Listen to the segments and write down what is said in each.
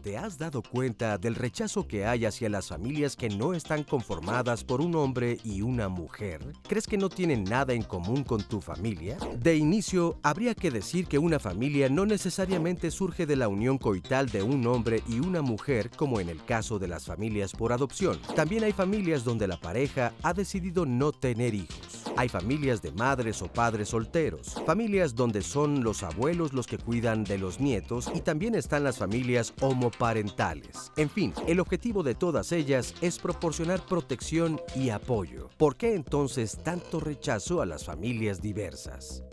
¿Te has dado cuenta del rechazo que hay hacia las familias que no están conformadas por un hombre y una mujer? ¿Crees que no tienen nada en común con tu familia? De inicio, habría que decir que una familia no necesariamente surge de la unión coital de un hombre y una mujer, como en el caso de las familias por adopción. También hay familias donde la pareja ha decidido no tener hijos. Hay familias de madres o padres solteros, familias donde son los abuelos los que cuidan de los nietos, y también están las familias homoparentales. En fin, el objetivo de todas ellas es proporcionar protección y apoyo. ¿Por qué entonces tanto rechazo a las familias diversas?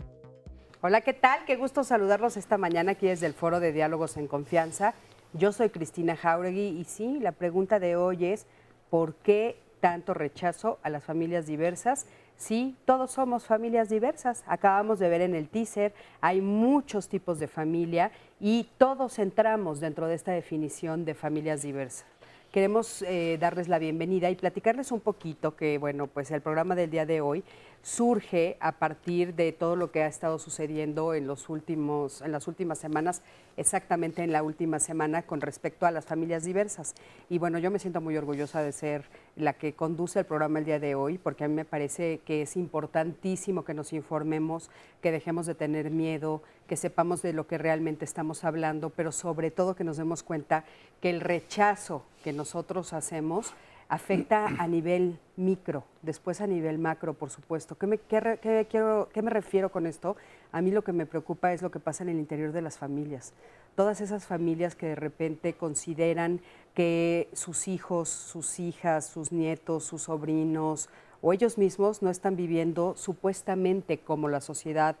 Hola, ¿qué tal? Qué gusto saludarlos esta mañana aquí desde el Foro de Diálogos en Confianza. Yo soy Cristina Jáuregui y sí, la pregunta de hoy es ¿por qué tanto rechazo a las familias diversas? Sí, todos somos familias diversas. Acabamos de ver en el teaser, hay muchos tipos de familia y todos entramos dentro de esta definición de familias diversas. Queremos darles la bienvenida y platicarles un poquito que, bueno, pues el programa del día de hoy surge a partir de todo lo que ha estado sucediendo en las últimas semanas, exactamente en la última semana con respecto a las familias diversas. Y bueno, yo me siento muy orgullosa de ser la que conduce el programa el día de hoy, porque a mí me parece que es importantísimo que nos informemos, que dejemos de tener miedo, que sepamos de lo que realmente estamos hablando, pero sobre todo que nos demos cuenta que el rechazo que nosotros hacemos afecta a nivel micro, después a nivel macro, por supuesto. ¿Qué me refiero con esto? A mí lo que me preocupa es lo que pasa en el interior de las familias. Todas esas familias que de repente consideran que sus hijos, sus hijas, sus nietos, sus sobrinos o ellos mismos no están viviendo supuestamente como la sociedad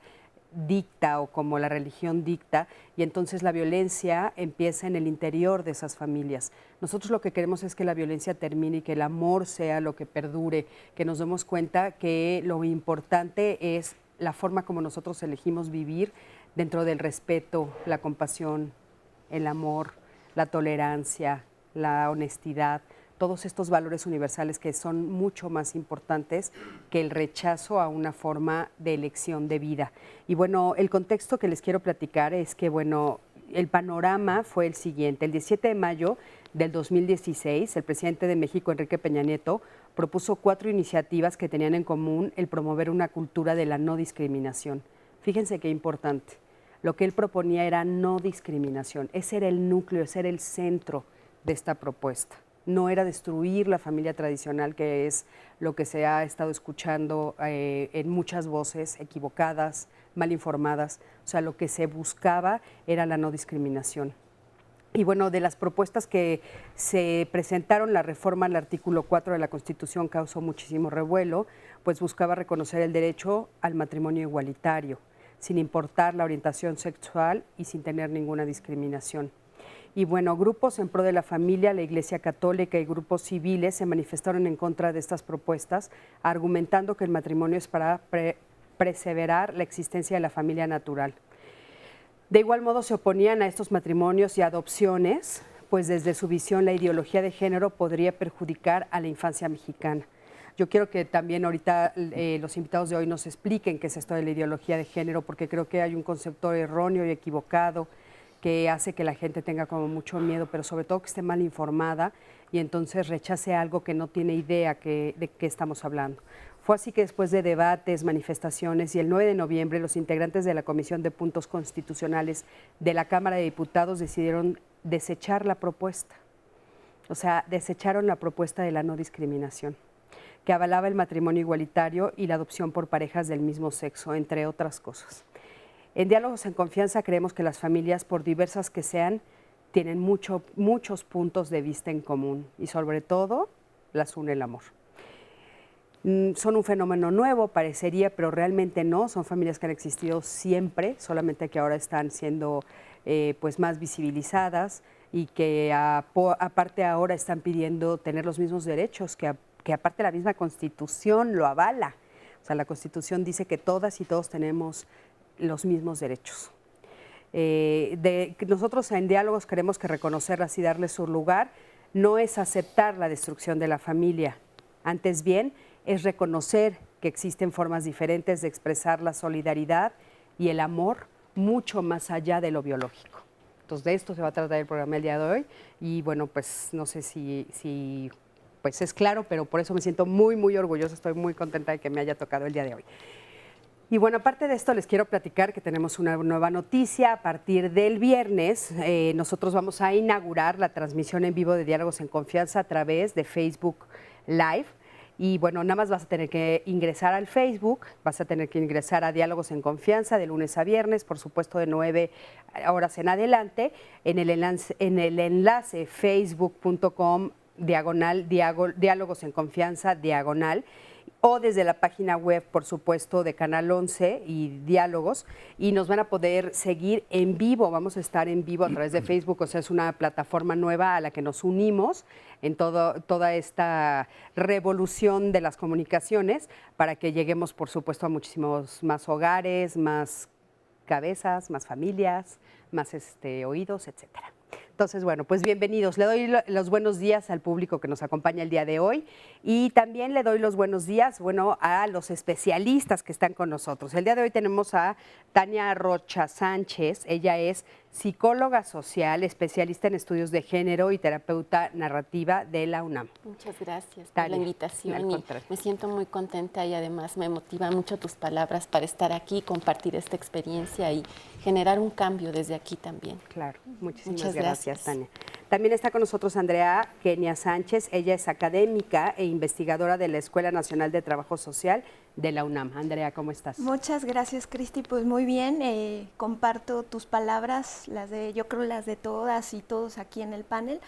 dicta o como la religión dicta, y entonces la violencia empieza en el interior de esas familias. Nosotros lo que queremos es que la violencia termine y que el amor sea lo que perdure, que nos demos cuenta que lo importante es la forma como nosotros elegimos vivir dentro del respeto, la compasión, el amor, la tolerancia, la honestidad, todos estos valores universales que son mucho más importantes que el rechazo a una forma de elección de vida. Y bueno, el contexto que les quiero platicar es que, bueno, el panorama fue el siguiente. El 17 de mayo del 2016, el presidente de México, Enrique Peña Nieto, propuso 4 iniciativas que tenían en común el promover una cultura de la no discriminación. Fíjense qué importante. Lo que él proponía era no discriminación. Ese era el núcleo, ese era el centro de esta propuesta. No era destruir la familia tradicional, que es lo que se ha estado escuchando en muchas voces equivocadas, mal informadas. O sea, lo que se buscaba era la no discriminación. Y bueno, de las propuestas que se presentaron, la reforma al artículo 4 de la Constitución causó muchísimo revuelo, pues buscaba reconocer el derecho al matrimonio igualitario, sin importar la orientación sexual y sin tener ninguna discriminación. Y bueno, grupos en pro de la familia, la Iglesia Católica y grupos civiles se manifestaron en contra de estas propuestas, argumentando que el matrimonio es para preservar la existencia de la familia natural. De igual modo se oponían a estos matrimonios y adopciones, pues desde su visión la ideología de género podría perjudicar a la infancia mexicana. Yo quiero que también ahorita los invitados de hoy nos expliquen qué es esto de la ideología de género, porque creo que hay un concepto erróneo y equivocado que hace que la gente tenga como mucho miedo, pero sobre todo que esté mal informada y entonces rechace algo que no tiene idea de qué estamos hablando. Fue así que después de debates, manifestaciones y el 9 de noviembre los integrantes de la Comisión de Puntos Constitucionales de la Cámara de Diputados decidieron desechar la propuesta. O sea, desecharon la propuesta de la no discriminación, que avalaba el matrimonio igualitario y la adopción por parejas del mismo sexo, entre otras cosas. En Diálogos en Confianza creemos que las familias, por diversas que sean, tienen muchos puntos de vista en común y sobre todo las une el amor. Son un fenómeno nuevo, parecería, pero realmente no, son familias que han existido siempre, solamente que ahora están siendo pues más visibilizadas y que aparte ahora están pidiendo tener los mismos derechos, que aparte la misma Constitución lo avala. O sea, la Constitución dice que todas y todos tenemos los mismos derechos. Nosotros en Diálogos queremos que reconocerlas y darles su lugar no es aceptar la destrucción de la familia, antes bien es reconocer que existen formas diferentes de expresar la solidaridad y el amor mucho más allá de lo biológico. Entonces de esto se va a tratar el programa el día de hoy y bueno, pues no sé si pues es claro, pero por eso me siento muy, muy orgullosa, estoy muy contenta de que me haya tocado el día de hoy. Y bueno, aparte de esto, les quiero platicar que tenemos una nueva noticia. A partir del viernes, nosotros vamos a inaugurar la transmisión en vivo de Diálogos en Confianza a través de Facebook Live. Y bueno, nada más vas a tener que ingresar al Facebook, vas a tener que ingresar a Diálogos en Confianza de lunes a viernes, por supuesto de 9 horas en adelante, en el enlace facebook.com/diálogos en confianza /, o desde la página web, por supuesto, de Canal 11 y Diálogos, y nos van a poder seguir en vivo. Vamos a estar en vivo a través de Facebook, o sea, es una plataforma nueva a la que nos unimos en toda esta revolución de las comunicaciones para que lleguemos, por supuesto, a muchísimos más hogares, más cabezas, más familias, más oídos, etcétera. Entonces, bueno, pues bienvenidos. Le doy los buenos días al público que nos acompaña el día de hoy y también le doy los buenos días, a los especialistas que están con nosotros. El día de hoy tenemos a Tania Rocha Sánchez. Ella es psicóloga social, especialista en estudios de género y terapeuta narrativa de la UNAM. Muchas gracias Tania, por la invitación y me siento muy contenta y además me motiva mucho tus palabras para estar aquí, compartir esta experiencia y generar un cambio desde aquí también. Claro, muchísimas Muchas gracias, Tania. También está con nosotros Andrea Kenia Sánchez. Ella es académica e investigadora de la Escuela Nacional de Trabajo Social de la UNAM. Andrea, ¿cómo estás? Muchas gracias, Cristi. Pues muy bien, comparto tus palabras, yo creo las de todas y todos aquí en el panel.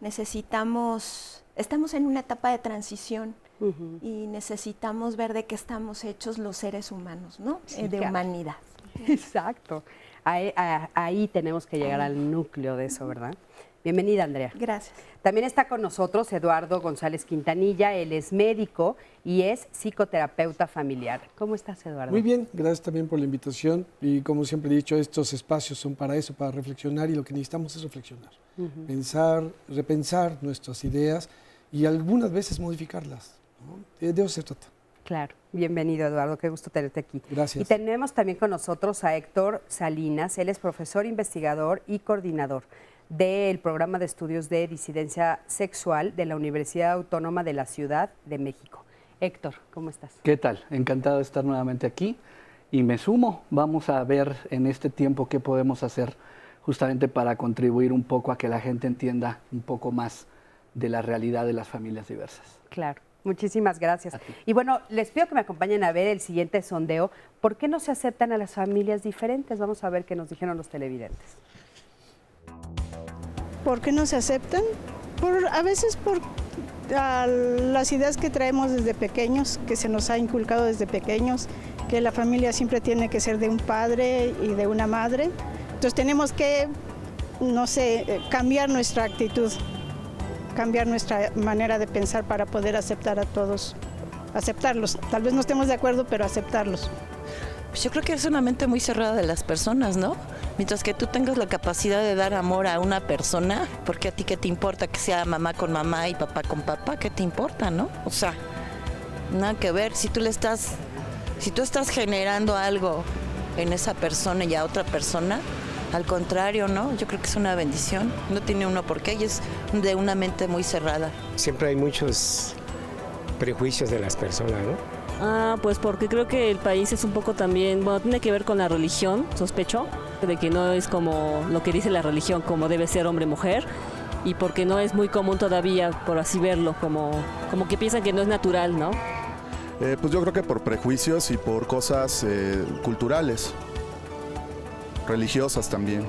Estamos en una etapa de transición y necesitamos ver de qué estamos hechos los seres humanos, ¿no? Sí, de humanidad. Exacto. Ahí tenemos que llegar al núcleo de eso, ¿verdad? Bienvenida, Andrea. Gracias. También está con nosotros Eduardo González Quintanilla. Él es médico y es psicoterapeuta familiar. ¿Cómo estás, Eduardo? Muy bien, gracias también por la invitación. Y como siempre he dicho, estos espacios son para eso, para reflexionar, y lo que necesitamos es reflexionar. Pensar, repensar nuestras ideas y algunas veces modificarlas, ¿no? De eso se trata. Claro. Bienvenido, Eduardo. Qué gusto tenerte aquí. Gracias. Y tenemos también con nosotros a Héctor Salinas. Él es profesor, investigador y coordinador del programa de estudios de disidencia sexual de la Universidad Autónoma de la Ciudad de México. Héctor, ¿cómo estás? ¿Qué tal? Encantado de estar nuevamente aquí y me sumo. Vamos a ver en este tiempo qué podemos hacer justamente para contribuir un poco a que la gente entienda un poco más de la realidad de las familias diversas. Claro. Muchísimas gracias. Y bueno, les pido que me acompañen a ver el siguiente sondeo. ¿Por qué no se aceptan a las familias diferentes? Vamos a ver qué nos dijeron los televidentes. ¿Por qué no se aceptan? A veces por las ideas que traemos desde pequeños, que se nos ha inculcado desde pequeños, que la familia siempre tiene que ser de un padre y de una madre. Entonces tenemos que, no sé, cambiar nuestra actitud, cambiar nuestra manera de pensar para poder aceptar a todos, aceptarlos. Tal vez no estemos de acuerdo, pero aceptarlos. Pues yo creo que es una mente muy cerrada de las personas, ¿no? Mientras que tú tengas la capacidad de dar amor a una persona, porque a ti qué te importa que sea mamá con mamá y papá con papá, ¿qué te importa, no? O sea, nada que ver. Si tú estás generando algo en esa persona y a otra persona, al contrario, ¿no? Yo creo que es una bendición. No tiene uno por qué y es de una mente muy cerrada. Siempre hay muchos prejuicios de las personas, ¿no? Pues porque creo que el país es un poco también, bueno, tiene que ver con la religión, sospecho, de que no es como lo que dice la religión, como debe ser hombre-mujer, y porque no es muy común todavía, por así verlo, como que piensan que no es natural, ¿no? Pues yo creo que por prejuicios y por cosas culturales, religiosas también.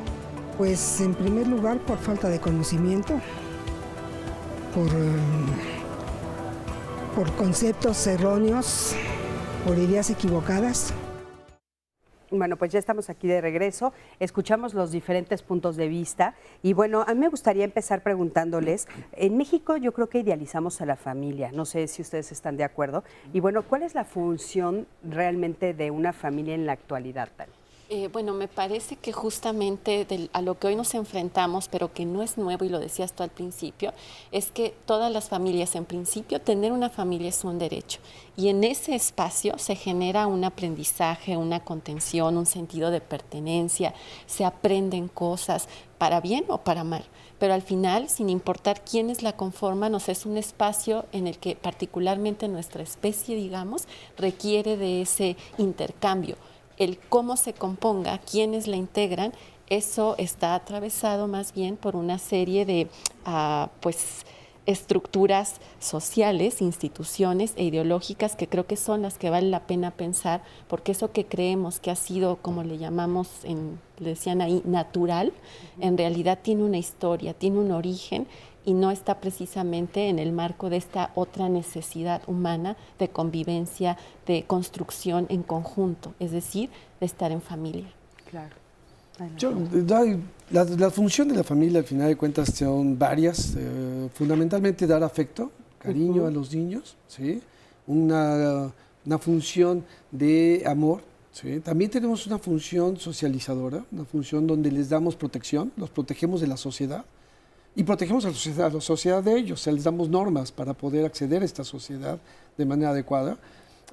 Pues en primer lugar por falta de conocimiento, por conceptos erróneos, por ideas equivocadas. Bueno, pues ya estamos aquí de regreso, escuchamos los diferentes puntos de vista y bueno, a mí me gustaría empezar preguntándoles, en México yo creo que idealizamos a la familia, no sé si ustedes están de acuerdo, y bueno, ¿cuál es la función realmente de una familia en la actualidad, Tani? Bueno, me parece que justamente a lo que hoy nos enfrentamos, pero que no es nuevo y lo decías tú al principio, es que todas las familias, en principio, tener una familia es un derecho. Y en ese espacio se genera un aprendizaje, una contención, un sentido de pertenencia, se aprenden cosas para bien o para mal. Pero al final, sin importar quiénes la conforman, o sea, es un espacio en el que particularmente nuestra especie, digamos, requiere de ese intercambio. El cómo se componga, quiénes la integran, eso está atravesado más bien por una serie de estructuras sociales, instituciones e ideológicas que creo que son las que vale la pena pensar, porque eso que creemos que ha sido, como le llamamos, le decían ahí, natural, en realidad tiene una historia, tiene un origen y no está precisamente en el marco de esta otra necesidad humana de convivencia, de construcción en conjunto, es decir, de estar en familia. Claro. La función de la familia, al final de cuentas, son varias. Fundamentalmente dar afecto, cariño a los niños, ¿sí? Una función de amor. ¿Sí? También tenemos una función socializadora, una función donde les damos protección, los protegemos de la sociedad. Y protegemos a la sociedad de ellos, o sea, les damos normas para poder acceder a esta sociedad de manera adecuada.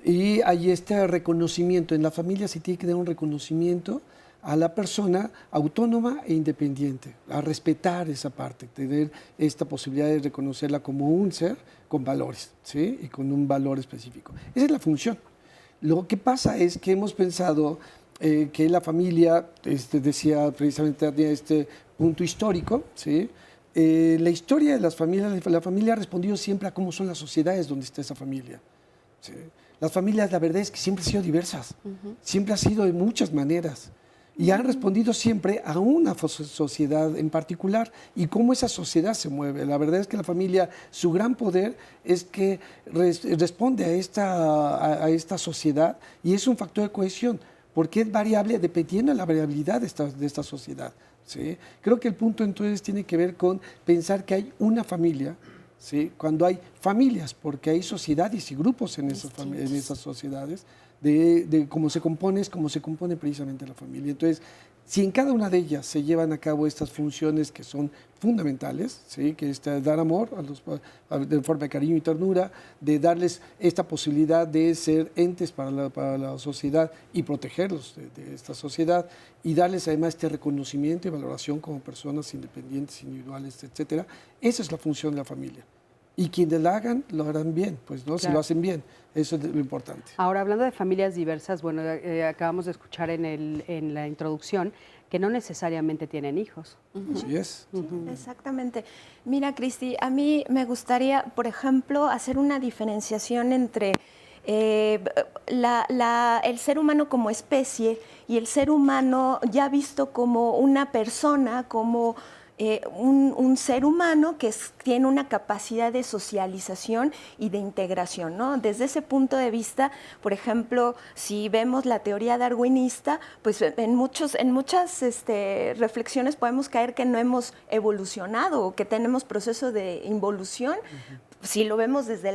Y hay este reconocimiento, en la familia se tiene que dar un reconocimiento a la persona autónoma e independiente, a respetar esa parte, tener esta posibilidad de reconocerla como un ser con valores, ¿sí? Y con un valor específico. Esa es la función. Lo que pasa es que hemos pensado que la familia, decía precisamente este punto histórico, ¿sí? La historia de las familias, la familia ha respondido siempre a cómo son las sociedades donde está esa familia. ¿Sí? Las familias, la verdad es que siempre han sido diversas, siempre ha sido de muchas maneras y han respondido siempre a una sociedad en particular y cómo esa sociedad se mueve. La verdad es que la familia, su gran poder es que responde a esta sociedad y es un factor de cohesión porque es variable dependiendo de la variabilidad de esta sociedad. ¿Sí? Creo que el punto entonces tiene que ver con pensar que hay una familia, ¿sí? Cuando hay familias, porque hay sociedades y grupos en esas sociedades, de cómo se compone, es como se compone precisamente la familia. Entonces, si en cada una de ellas se llevan a cabo estas funciones que son fundamentales, ¿sí? Que es dar amor de forma de cariño y ternura, de darles esta posibilidad de ser entes para la sociedad y protegerlos de esta sociedad y darles además este reconocimiento y valoración como personas independientes, individuales, etcétera. Esa es la función de la familia. Y quienes la hagan, lo harán bien, pues, ¿no? Claro. Si lo hacen bien, eso es lo importante. Ahora, hablando de familias diversas, bueno, acabamos de escuchar en la introducción que no necesariamente tienen hijos. Así es. Exactamente. Mira, Cristi, a mí me gustaría, por ejemplo, hacer una diferenciación entre el ser humano como especie y el ser humano ya visto como una persona, como un ser humano que tiene una capacidad de socialización y de integración, ¿no? Desde ese punto de vista, por ejemplo, si vemos la teoría darwinista, pues en muchas reflexiones podemos caer que no hemos evolucionado o que tenemos proceso de involución. Si lo vemos desde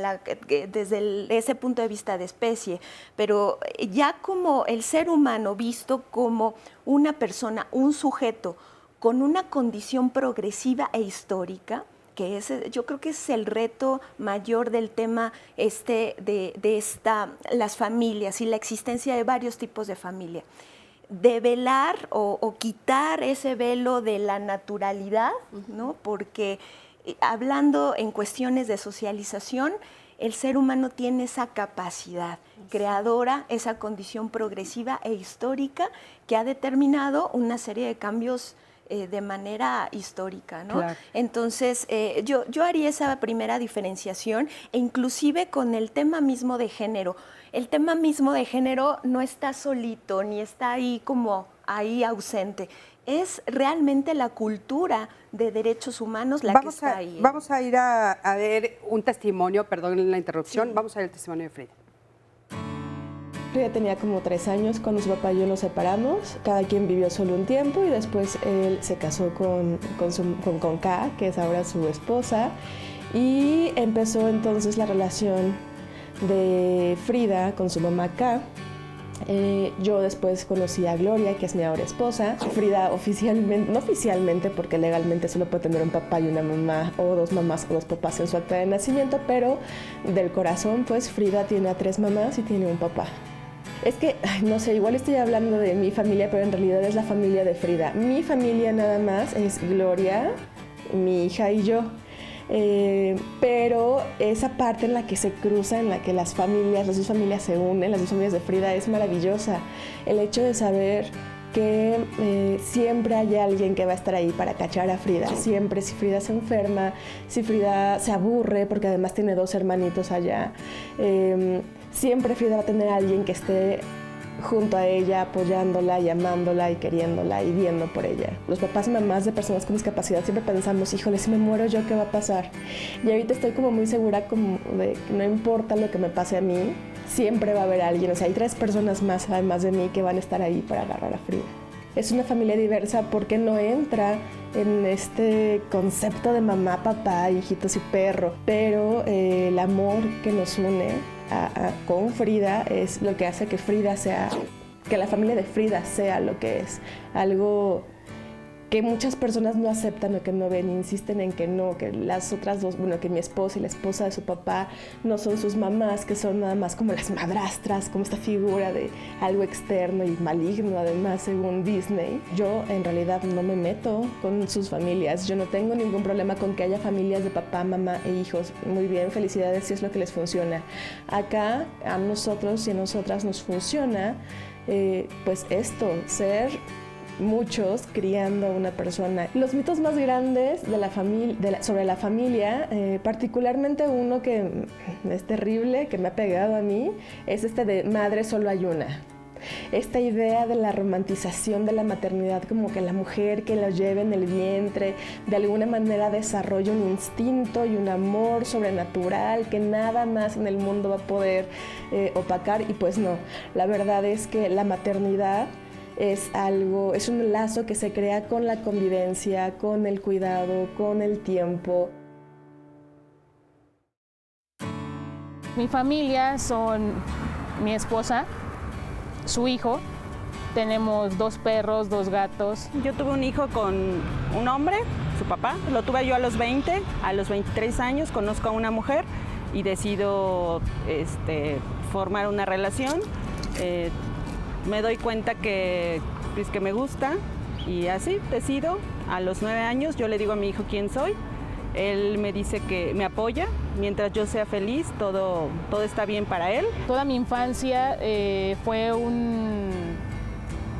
ese punto de vista de especie, pero ya como el ser humano visto como una persona, un sujeto, con una condición progresiva e histórica, que yo creo que es el reto mayor del tema las familias y la existencia de varios tipos de familia. De velar o quitar ese velo de la naturalidad, ¿no? Porque hablando en cuestiones de socialización, el ser humano tiene esa capacidad creadora, esa condición progresiva e histórica que ha determinado una serie de cambios de manera histórica, ¿no? Claro. Entonces, yo haría esa primera diferenciación e inclusive con el tema mismo de género. El tema mismo de género no está solito, ni está ahí como ahí ausente. Es realmente la cultura de derechos humanos la que está ahí. Vamos a ir a ver un testimonio, perdón la interrupción, sí. Vamos a ver el testimonio de Frida. Frida tenía como 3 años cuando su papá y yo nos separamos. Cada quien vivió solo un tiempo y después él se casó con K, que es ahora su esposa. Y empezó entonces la relación de Frida con su mamá K. Yo después conocí a Gloria, que es mi ahora esposa. Frida oficialmente, no oficialmente porque legalmente solo puede tener un papá y una mamá, o 2 mamás o 2 papás en su acta de nacimiento, pero del corazón pues Frida tiene a 3 mamás y tiene un papá. Es que, no sé, igual estoy hablando de mi familia, pero en realidad es la familia de Frida. Mi familia nada más es Gloria, mi hija y yo. Pero esa parte en la que se cruza, en la que las 2 familias se unen, las 2 familias de Frida, es maravillosa. El hecho de saber que siempre hay alguien que va a estar ahí para cachar a Frida. Siempre, si Frida se enferma, si Frida se aburre, porque además tiene 2 hermanitos allá, siempre Frida va a tener a alguien que esté junto a ella, apoyándola y amándola y queriéndola y viendo por ella. Los papás y mamás de personas con discapacidad siempre pensamos, híjole, si me muero yo, ¿qué va a pasar? Y ahorita estoy como muy segura como de que no importa lo que me pase a mí, siempre va a haber alguien. O sea, hay 3 personas más además de mí que van a estar ahí para agarrar a Frida. Es una familia diversa porque no entra en este concepto de mamá, papá, hijitos y perro, pero el amor que nos une con Frida es lo que hace que Frida sea, que la familia de Frida sea lo que es. Algo que muchas personas no aceptan o que no ven, insisten en que no, que las otras 2, bueno, que mi esposa y la esposa de su papá no son sus mamás, que son nada más como las madrastras, como esta figura de algo externo y maligno, además, según Disney. Yo en realidad no me meto con sus familias, yo no tengo ningún problema con que haya familias de papá, mamá e hijos. Muy bien, felicidades si es lo que les funciona. Acá a nosotros y a nosotras nos funciona pues esto, ser muchos criando a una persona. Los mitos más grandes de sobre la familia, particularmente uno que es terrible, que me ha pegado a mí, es este de madre solo hay una. Esta idea de la romantización de la maternidad, como que la mujer que la lleva en el vientre de alguna manera desarrolla un instinto y un amor sobrenatural que nada más en el mundo va a poder opacar, y pues no, la verdad es que la maternidad es un lazo que se crea con la convivencia, con el cuidado, con el tiempo. Mi familia son mi esposa, su hijo, tenemos 2 perros, 2 gatos. Yo tuve un hijo con un hombre, su papá, lo tuve yo a los 20, a los 23 años conozco a una mujer y decido formar una relación. Me doy cuenta que me gusta y así decido. A los 9 años yo le digo a mi hijo quién soy. Él me dice que me apoya. Mientras yo sea feliz, todo está bien para él. Toda mi infancia fue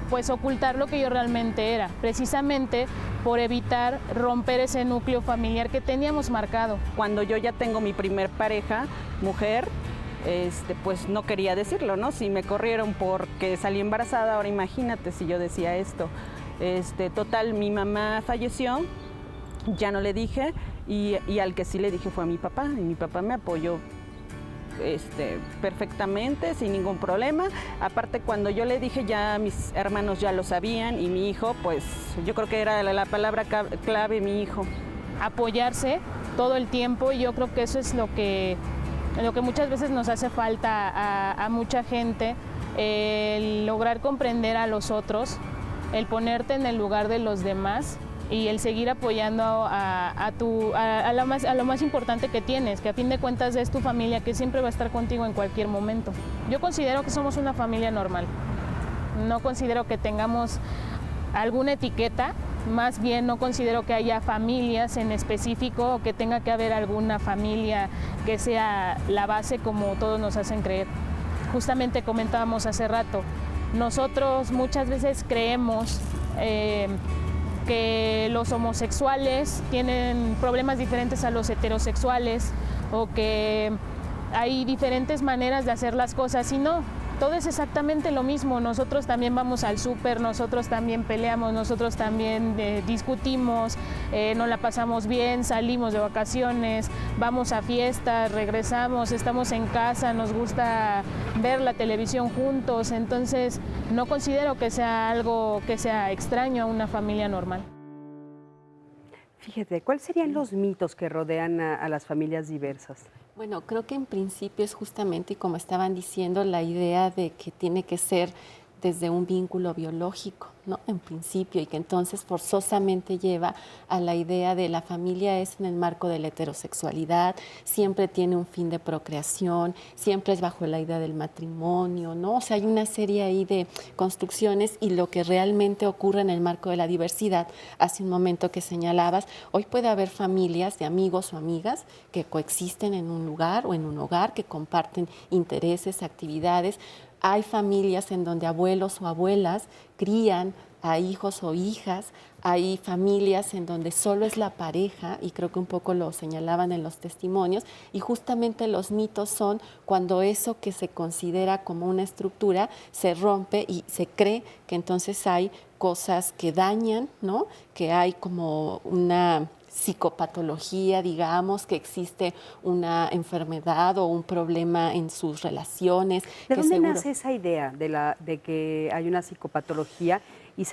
pues ocultar lo que yo realmente era, precisamente por evitar romper ese núcleo familiar que teníamos marcado. Cuando yo ya tengo mi primer pareja, mujer, pues no quería decirlo, ¿no? Si me corrieron porque salí embarazada, ahora imagínate si yo decía esto. Total, mi mamá falleció, ya no le dije, y al que sí le dije fue a mi papá, y mi papá me apoyó perfectamente, sin ningún problema. Aparte, cuando yo le dije, ya mis hermanos ya lo sabían, y mi hijo, pues yo creo que era la palabra clave, mi hijo. Apoyarse todo el tiempo, y yo creo que eso es lo que muchas veces nos hace falta a mucha gente, el lograr comprender a los otros, el ponerte en el lugar de los demás y el seguir apoyando a lo más importante que tienes, que a fin de cuentas es tu familia, que siempre va a estar contigo en cualquier momento. Yo considero que somos una familia normal, no considero que tengamos alguna etiqueta. Más bien no considero que haya familias en específico o que tenga que haber alguna familia que sea la base como todos nos hacen creer. Justamente comentábamos hace rato, nosotros muchas veces creemos que los homosexuales tienen problemas diferentes a los heterosexuales o que hay diferentes maneras de hacer las cosas, y no. todo es exactamente lo mismo. Nosotros también vamos al súper, nosotros también peleamos, nosotros también discutimos, nos la pasamos bien, salimos de vacaciones, vamos a fiestas, regresamos, estamos en casa, nos gusta ver la televisión juntos, entonces no considero que sea algo que sea extraño a una familia normal. Fíjate, ¿cuáles serían los mitos que rodean a las familias diversas? Bueno, creo que en principio es justamente, y como estaban diciendo, la idea de que tiene que ser desde un vínculo biológico, ¿no? En principio, y que entonces forzosamente lleva a la idea de la familia es en el marco de la heterosexualidad, siempre tiene un fin de procreación, siempre es bajo la idea del matrimonio, ¿no? O sea, hay una serie ahí de construcciones y lo que realmente ocurre en el marco de la diversidad, hace un momento que señalabas, hoy puede haber familias de amigos o amigas que coexisten en un lugar o en un hogar, que comparten intereses, actividades. Hay familias en donde abuelos o abuelas crían a hijos o hijas, hay familias en donde solo es la pareja, y creo que un poco lo señalaban en los testimonios, y justamente los mitos son cuando eso que se considera como una estructura se rompe y se cree que entonces hay cosas que dañan, ¿no? Que hay como una psicopatología, digamos, que existe una enfermedad o un problema en sus relaciones. ¿De dónde nace esa idea de que hay una psicopatología? Y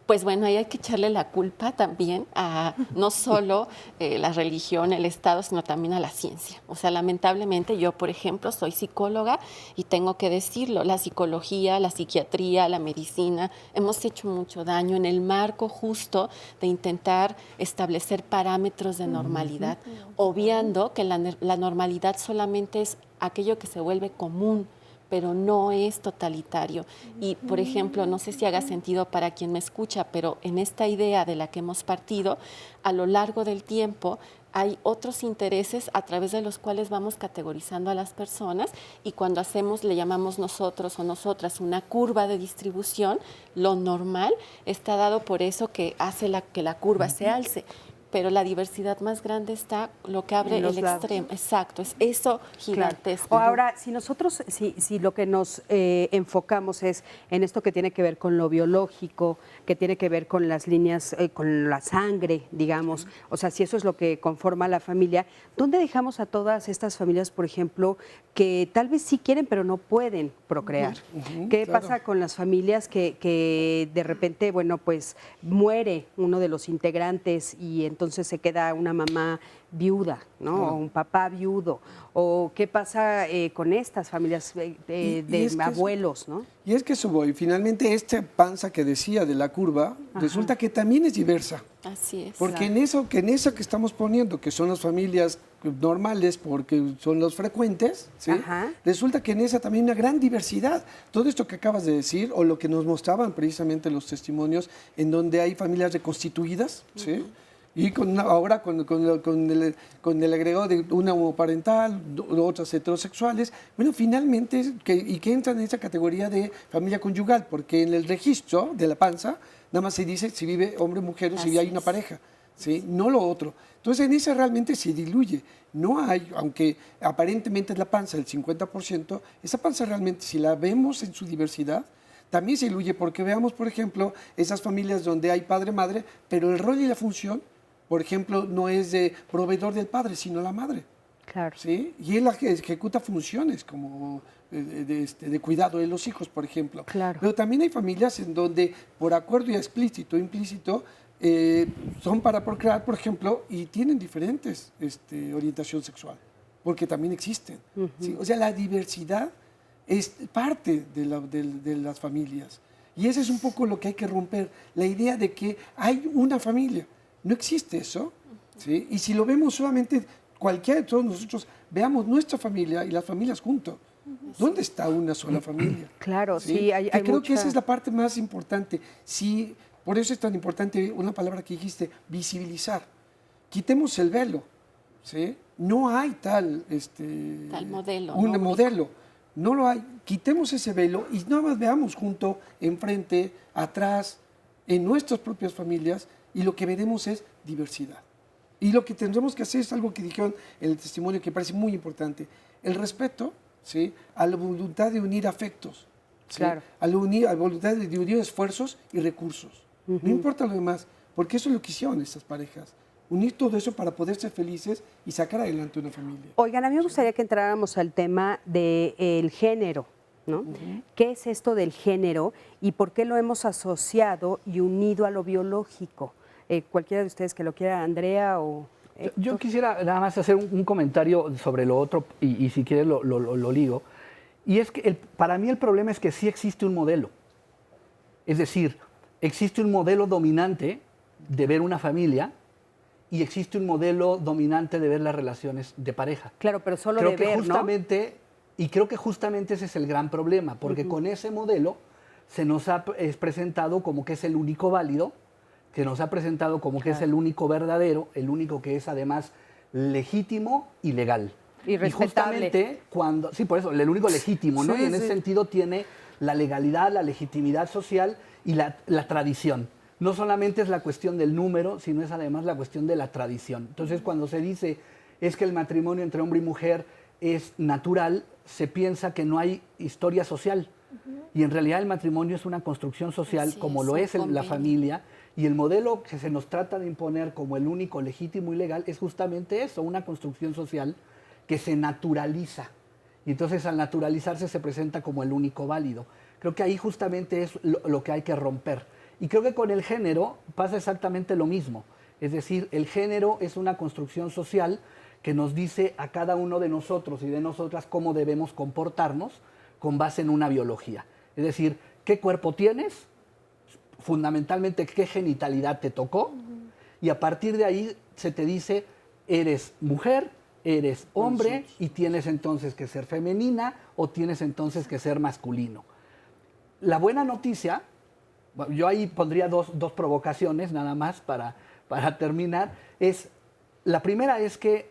Pues bueno, ahí hay que echarle la culpa también a no solo la religión, el Estado, sino también a la ciencia. O sea, lamentablemente yo, por ejemplo, soy psicóloga y tengo que decirlo, la psicología, la psiquiatría, la medicina, hemos hecho mucho daño en el marco justo de intentar establecer parámetros de normalidad, obviando que la normalidad solamente es aquello que se vuelve común, pero no es totalitario. Y, por ejemplo, no sé si haga sentido para quien me escucha, pero en esta idea de la que hemos partido, a lo largo del tiempo hay otros intereses a través de los cuales vamos categorizando a las personas, y cuando hacemos, le llamamos nosotros o nosotras una curva de distribución, lo normal está dado por eso que hace que la curva se alce. Pero la diversidad más grande está lo que abre el extremo. Exacto, es eso gigantesco. Claro. O ahora, si nosotros, si lo que nos enfocamos es en esto que tiene que ver con lo biológico, que tiene que ver con las líneas, con la sangre, digamos, o sea, si eso es lo que conforma la familia, ¿dónde dejamos a todas estas familias, por ejemplo, que tal vez sí quieren, pero no pueden procrear? ¿Qué pasa con las familias que de repente, bueno, pues muere uno de los integrantes y entonces se queda una mamá viuda, ¿no? O un papá viudo. ¿O qué pasa con estas familias de abuelos, no? Y es que eso voy. Finalmente, esta panza que decía de la curva, resulta que también es diversa. Así es. Porque en eso que estamos poniendo, que son las familias normales, porque son los frecuentes, ¿sí? Resulta que en esa también hay una gran diversidad. Todo esto que acabas de decir, o lo que nos mostraban precisamente los testimonios, en donde hay familias reconstituidas, ¿sí? Y ahora con el agregado de una homoparental, otras heterosexuales, bueno, finalmente, que entran en esa categoría de familia conyugal, porque en el registro de la panza nada más se dice si vive hombre o mujer o si hay una pareja, ¿sí? No lo otro. Entonces, en esa realmente se diluye. No hay, aunque aparentemente es la panza el 50%, esa panza realmente, si la vemos en su diversidad, también se diluye, porque veamos, por ejemplo, esas familias donde hay padre-madre, pero el rol y la función, por ejemplo, no es de proveedor del padre, sino la madre. Claro. ¿Sí? Y él ejecuta funciones como de cuidado de los hijos, por ejemplo. Claro. Pero también hay familias en donde, por acuerdo ya explícito o implícito, son para procrear, por ejemplo, y tienen diferentes orientación sexual, porque también existen. ¿Sí? O sea, la diversidad es parte de las familias. Y ese es un poco lo que hay que romper, la idea de que hay una familia. No existe eso, ¿sí? Y si lo vemos solamente, cualquiera de todos nosotros, veamos nuestra familia y las familias juntos. ¿Dónde está una sola familia? Claro, sí, sí, hay creo mucha... que esa es la parte más importante. Sí, por eso es tan importante una palabra que dijiste, visibilizar. Quitemos el velo, ¿sí? No hay tal modelo. Un modelo. No lo hay. Quitemos ese velo y nada más veamos junto, enfrente, atrás, en nuestras propias familias, y lo que veremos es diversidad. Y lo que tendremos que hacer es algo que dijeron en el testimonio que parece muy importante, el respeto ¿sí? A la voluntad de unir afectos, ¿sí? Claro. A la voluntad de unir esfuerzos y recursos. No importa lo demás, porque eso es lo que hicieron estas parejas. Unir todo eso para poder ser felices y sacar adelante una familia. Oigan, a mí me gustaría que entráramos al tema del género, ¿no? ¿Qué es esto del género y por qué lo hemos asociado y unido a lo biológico? Cualquiera de ustedes que lo quiera, Andrea o... Yo quisiera nada más hacer un comentario sobre lo otro y si quieres lo ligo. Y es que para mí el problema es que sí existe un modelo. Es decir, existe un modelo dominante de ver una familia y existe un modelo dominante de ver las relaciones de pareja. Claro, pero solo creo de que ver, justamente, ¿no? Y creo que justamente ese es el gran problema, porque con ese modelo se nos ha presentado como que es el único válido, que nos ha presentado como que es el único verdadero, el único que es además legítimo y legal. Y respetable. Justamente cuando, sí, por eso, el único legítimo, ¿no? Sí, y en ese sentido tiene la legalidad, la legitimidad social y la tradición. No solamente es la cuestión del número, sino es además la cuestión de la tradición. Entonces, cuando se dice es que el matrimonio entre hombre y mujer es natural, se piensa que no hay historia social. Y en realidad el matrimonio es una construcción social, como lo es la familia, y el modelo que se nos trata de imponer como el único legítimo y legal es justamente eso, una construcción social que se naturaliza. Y entonces al naturalizarse se presenta como el único válido. Creo que ahí justamente es lo que hay que romper. Y creo que con el género pasa exactamente lo mismo. Es decir, el género es una construcción social que nos dice a cada uno de nosotros y de nosotras cómo debemos comportarnos con base en una biología. Es decir, qué cuerpo tienes, fundamentalmente qué genitalidad te tocó, y a partir de ahí se te dice, eres mujer, eres hombre, y tienes entonces que ser femenina o tienes entonces que ser masculino. La buena noticia, yo ahí pondría dos provocaciones nada más para terminar, es, la primera es que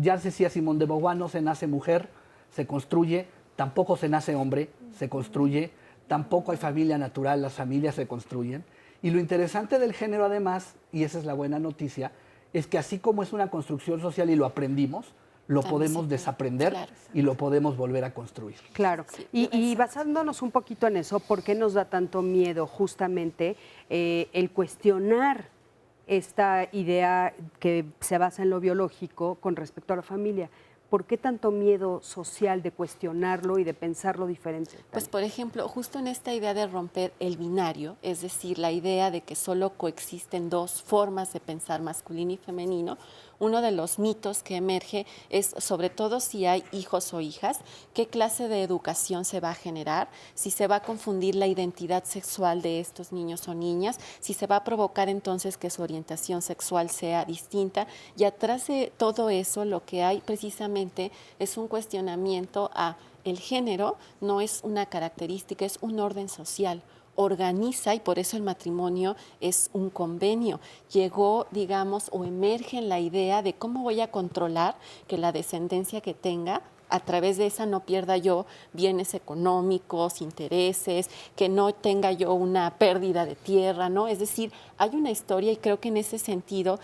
ya decía Simone de Beauvoir, no se nace mujer, se construye, tampoco se nace hombre, se construye, tampoco hay familia natural, las familias se construyen. Y lo interesante del género además, y esa es la buena noticia, es que así como es una construcción social y lo aprendimos, lo podemos desaprender y lo podemos volver a construir. Claro, y basándonos un poquito en eso, ¿por qué nos da tanto miedo justamente el cuestionar esta idea que se basa en lo biológico con respecto a la familia? ¿Por qué tanto miedo social de cuestionarlo y de pensarlo diferente? Pues, por ejemplo, justo en esta idea de romper el binario, es decir, la idea de que solo coexisten dos formas de pensar masculino y femenino, uno de los mitos que emerge es, sobre todo si hay hijos o hijas, qué clase de educación se va a generar, si se va a confundir la identidad sexual de estos niños o niñas, si se va a provocar entonces que su orientación sexual sea distinta. Y atrás de todo eso lo que hay precisamente es un cuestionamiento a el género, no es una característica, es un orden social. Organiza, y por eso el matrimonio es un convenio. Llegó, digamos, o emerge en la idea de cómo voy a controlar que la descendencia que tenga, a través de esa no pierda yo bienes económicos, intereses, que no tenga yo una pérdida de tierra, ¿no? Es decir, hay una historia y creo que en ese sentido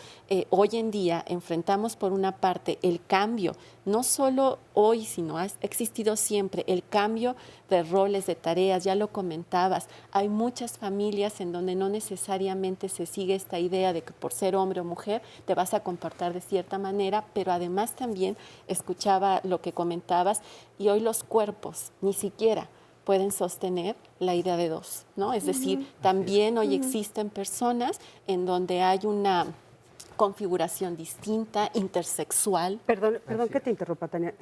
hoy en día enfrentamos por una parte el cambio, no solo hoy, sino ha existido siempre, el cambio de roles, de tareas, ya lo comentabas. Hay muchas familias en donde no necesariamente se sigue esta idea de que por ser hombre o mujer te vas a comportar de cierta manera, pero además también escuchaba lo que comentabas y hoy los cuerpos ni siquiera pueden sostener la idea de dos, ¿no? Es decir, también hoy existen personas en donde hay una configuración distinta, intersexual. Perdón que te interrumpa, Tania.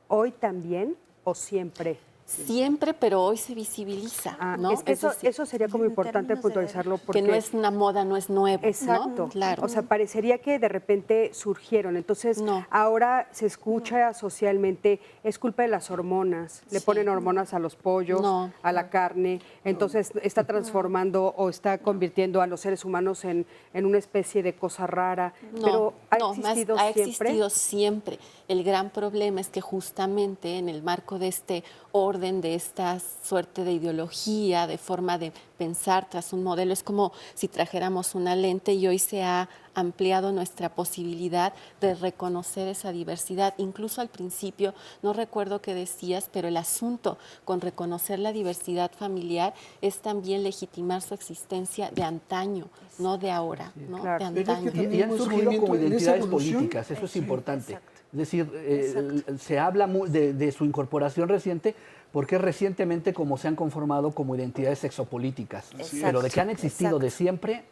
¿Hoy también o siempre? Siempre, pero hoy se visibiliza, ¿no? Es que eso sería como importante puntualizarlo. Porque que no es una moda, no es nuevo. Exacto. ¿No? Claro. O sea, parecería que de repente surgieron. Entonces, ahora se escucha socialmente, es culpa de las hormonas. Le ponen hormonas a los pollos, a la carne. Entonces, está transformando o está convirtiendo a los seres humanos en una especie de cosa rara. Pero ha existido siempre. El gran problema es que justamente en el marco de este orden, de esta suerte de ideología, de forma de repensar tras un modelo. Es como si trajéramos una lente y hoy se ha ampliado nuestra posibilidad de reconocer esa diversidad. Incluso al principio, no recuerdo qué decías, pero el asunto con reconocer la diversidad familiar es también legitimar su existencia de antaño, no de ahora, ¿no? Claro. De antaño. Y han surgido como identidades políticas, eso es importante. Es decir, se habla de su incorporación reciente porque recientemente como se han conformado como identidades sexopolíticas, pero de que han existido de siempre.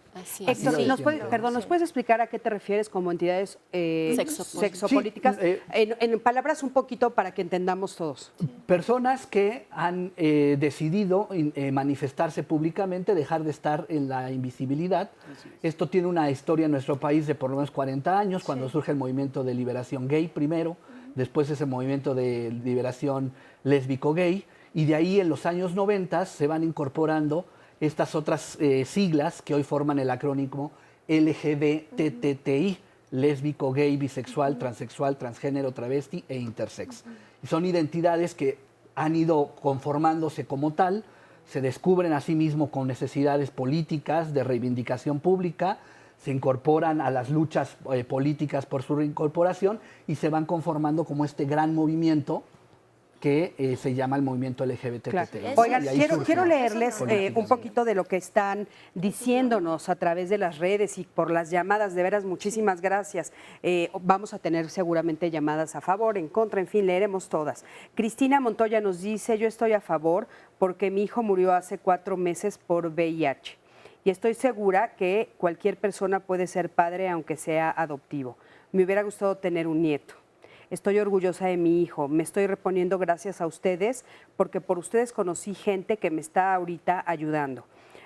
Héctor, ¿nos puedes explicar a qué te refieres como entidades sexopolíticas? Sí, en palabras un poquito para que entendamos todos. Personas que han decidido manifestarse públicamente, dejar de estar en la invisibilidad. Esto tiene una historia en nuestro país de por lo menos 40 años, cuando surge el movimiento de liberación gay primero, después ese movimiento de liberación lésbico-gay, y de ahí en los años 90 se van incorporando estas otras siglas que hoy forman el acrónimo LGBTTI, lésbico, gay, bisexual, transexual, transgénero, travesti e intersex. Y son identidades que han ido conformándose como tal, se descubren a sí mismos con necesidades políticas, de reivindicación pública, se incorporan a las luchas políticas por su reincorporación y se van conformando como este gran movimiento que se llama el movimiento LGBTTI. Claro. Oigan, quiero leerles un poquito de lo que están diciéndonos a través de las redes y por las llamadas. De veras, muchísimas gracias. Vamos a tener seguramente llamadas a favor, en contra, en fin, leeremos todas. Cristina Montoya nos dice, yo estoy a favor porque mi hijo murió hace 4 meses por VIH. Y estoy segura que cualquier persona puede ser padre aunque sea adoptivo. Me hubiera gustado tener un nieto. Estoy orgullosa de mi hijo. Me estoy reponiendo gracias a ustedes porque por ustedes conocí gente que me está ahorita ayudando.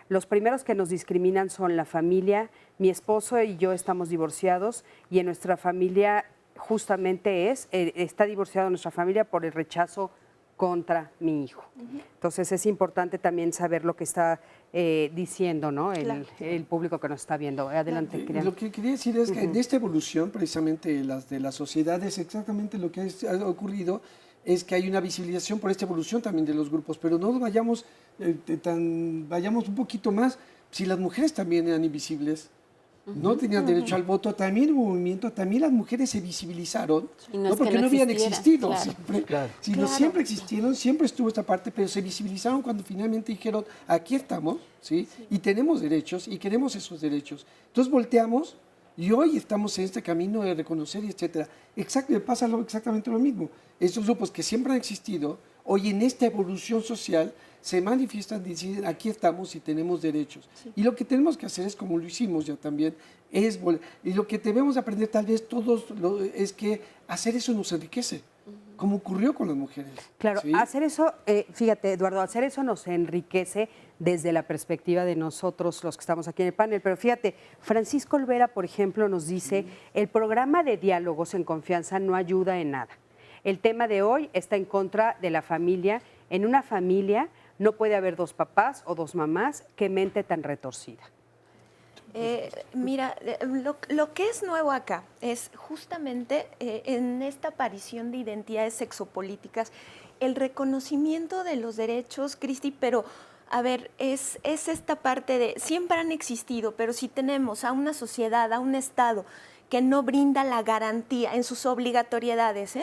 Los primeros que nos discriminan son la familia. Mi esposo y yo estamos divorciados y en nuestra familia justamente está divorciado nuestra familia por el rechazo contra mi hijo. Entonces es importante también saber lo que está diciendo, ¿no? El público que nos está viendo. Adelante, Cristian. Lo que quería decir es que en esta evolución precisamente de las sociedades, exactamente lo que ha ocurrido es que hay una visibilización por esta evolución también de los grupos, pero no vayamos un poquito más. Si las mujeres también eran invisibles, no tenían derecho al voto, también hubo movimiento, también las mujeres se visibilizaron, no porque no habían existido, claro. siempre, sino siempre existieron, siempre estuvo esta parte, pero se visibilizaron cuando finalmente dijeron, aquí estamos, ¿sí? Y tenemos derechos y queremos esos derechos. Entonces volteamos y hoy estamos en este camino de reconocer, etcétera. Pasa exactamente lo mismo. Estos grupos que siempre han existido, hoy en esta evolución social, se manifiestan diciendo, aquí estamos y tenemos derechos. Sí. Y lo que tenemos que hacer es, como lo hicimos ya también, y lo que debemos aprender tal vez todos es que hacer eso nos enriquece, como ocurrió con las mujeres. Claro, ¿sí? Hacer eso, fíjate, Eduardo, hacer eso nos enriquece desde la perspectiva de nosotros, los que estamos aquí en el panel. Pero fíjate, Francisco Olvera, por ejemplo, nos dice, el programa de diálogos en confianza no ayuda en nada. El tema de hoy está en contra de la familia. En una familia no puede haber 2 papás o 2 mamás. ¡Qué mente tan retorcida! Mira, lo que es nuevo acá es justamente en esta aparición de identidades sexopolíticas, el reconocimiento de los derechos, Cristi, pero a ver, es esta parte de, siempre han existido, pero si tenemos a una sociedad, a un Estado que no brinda la garantía en sus obligatoriedades,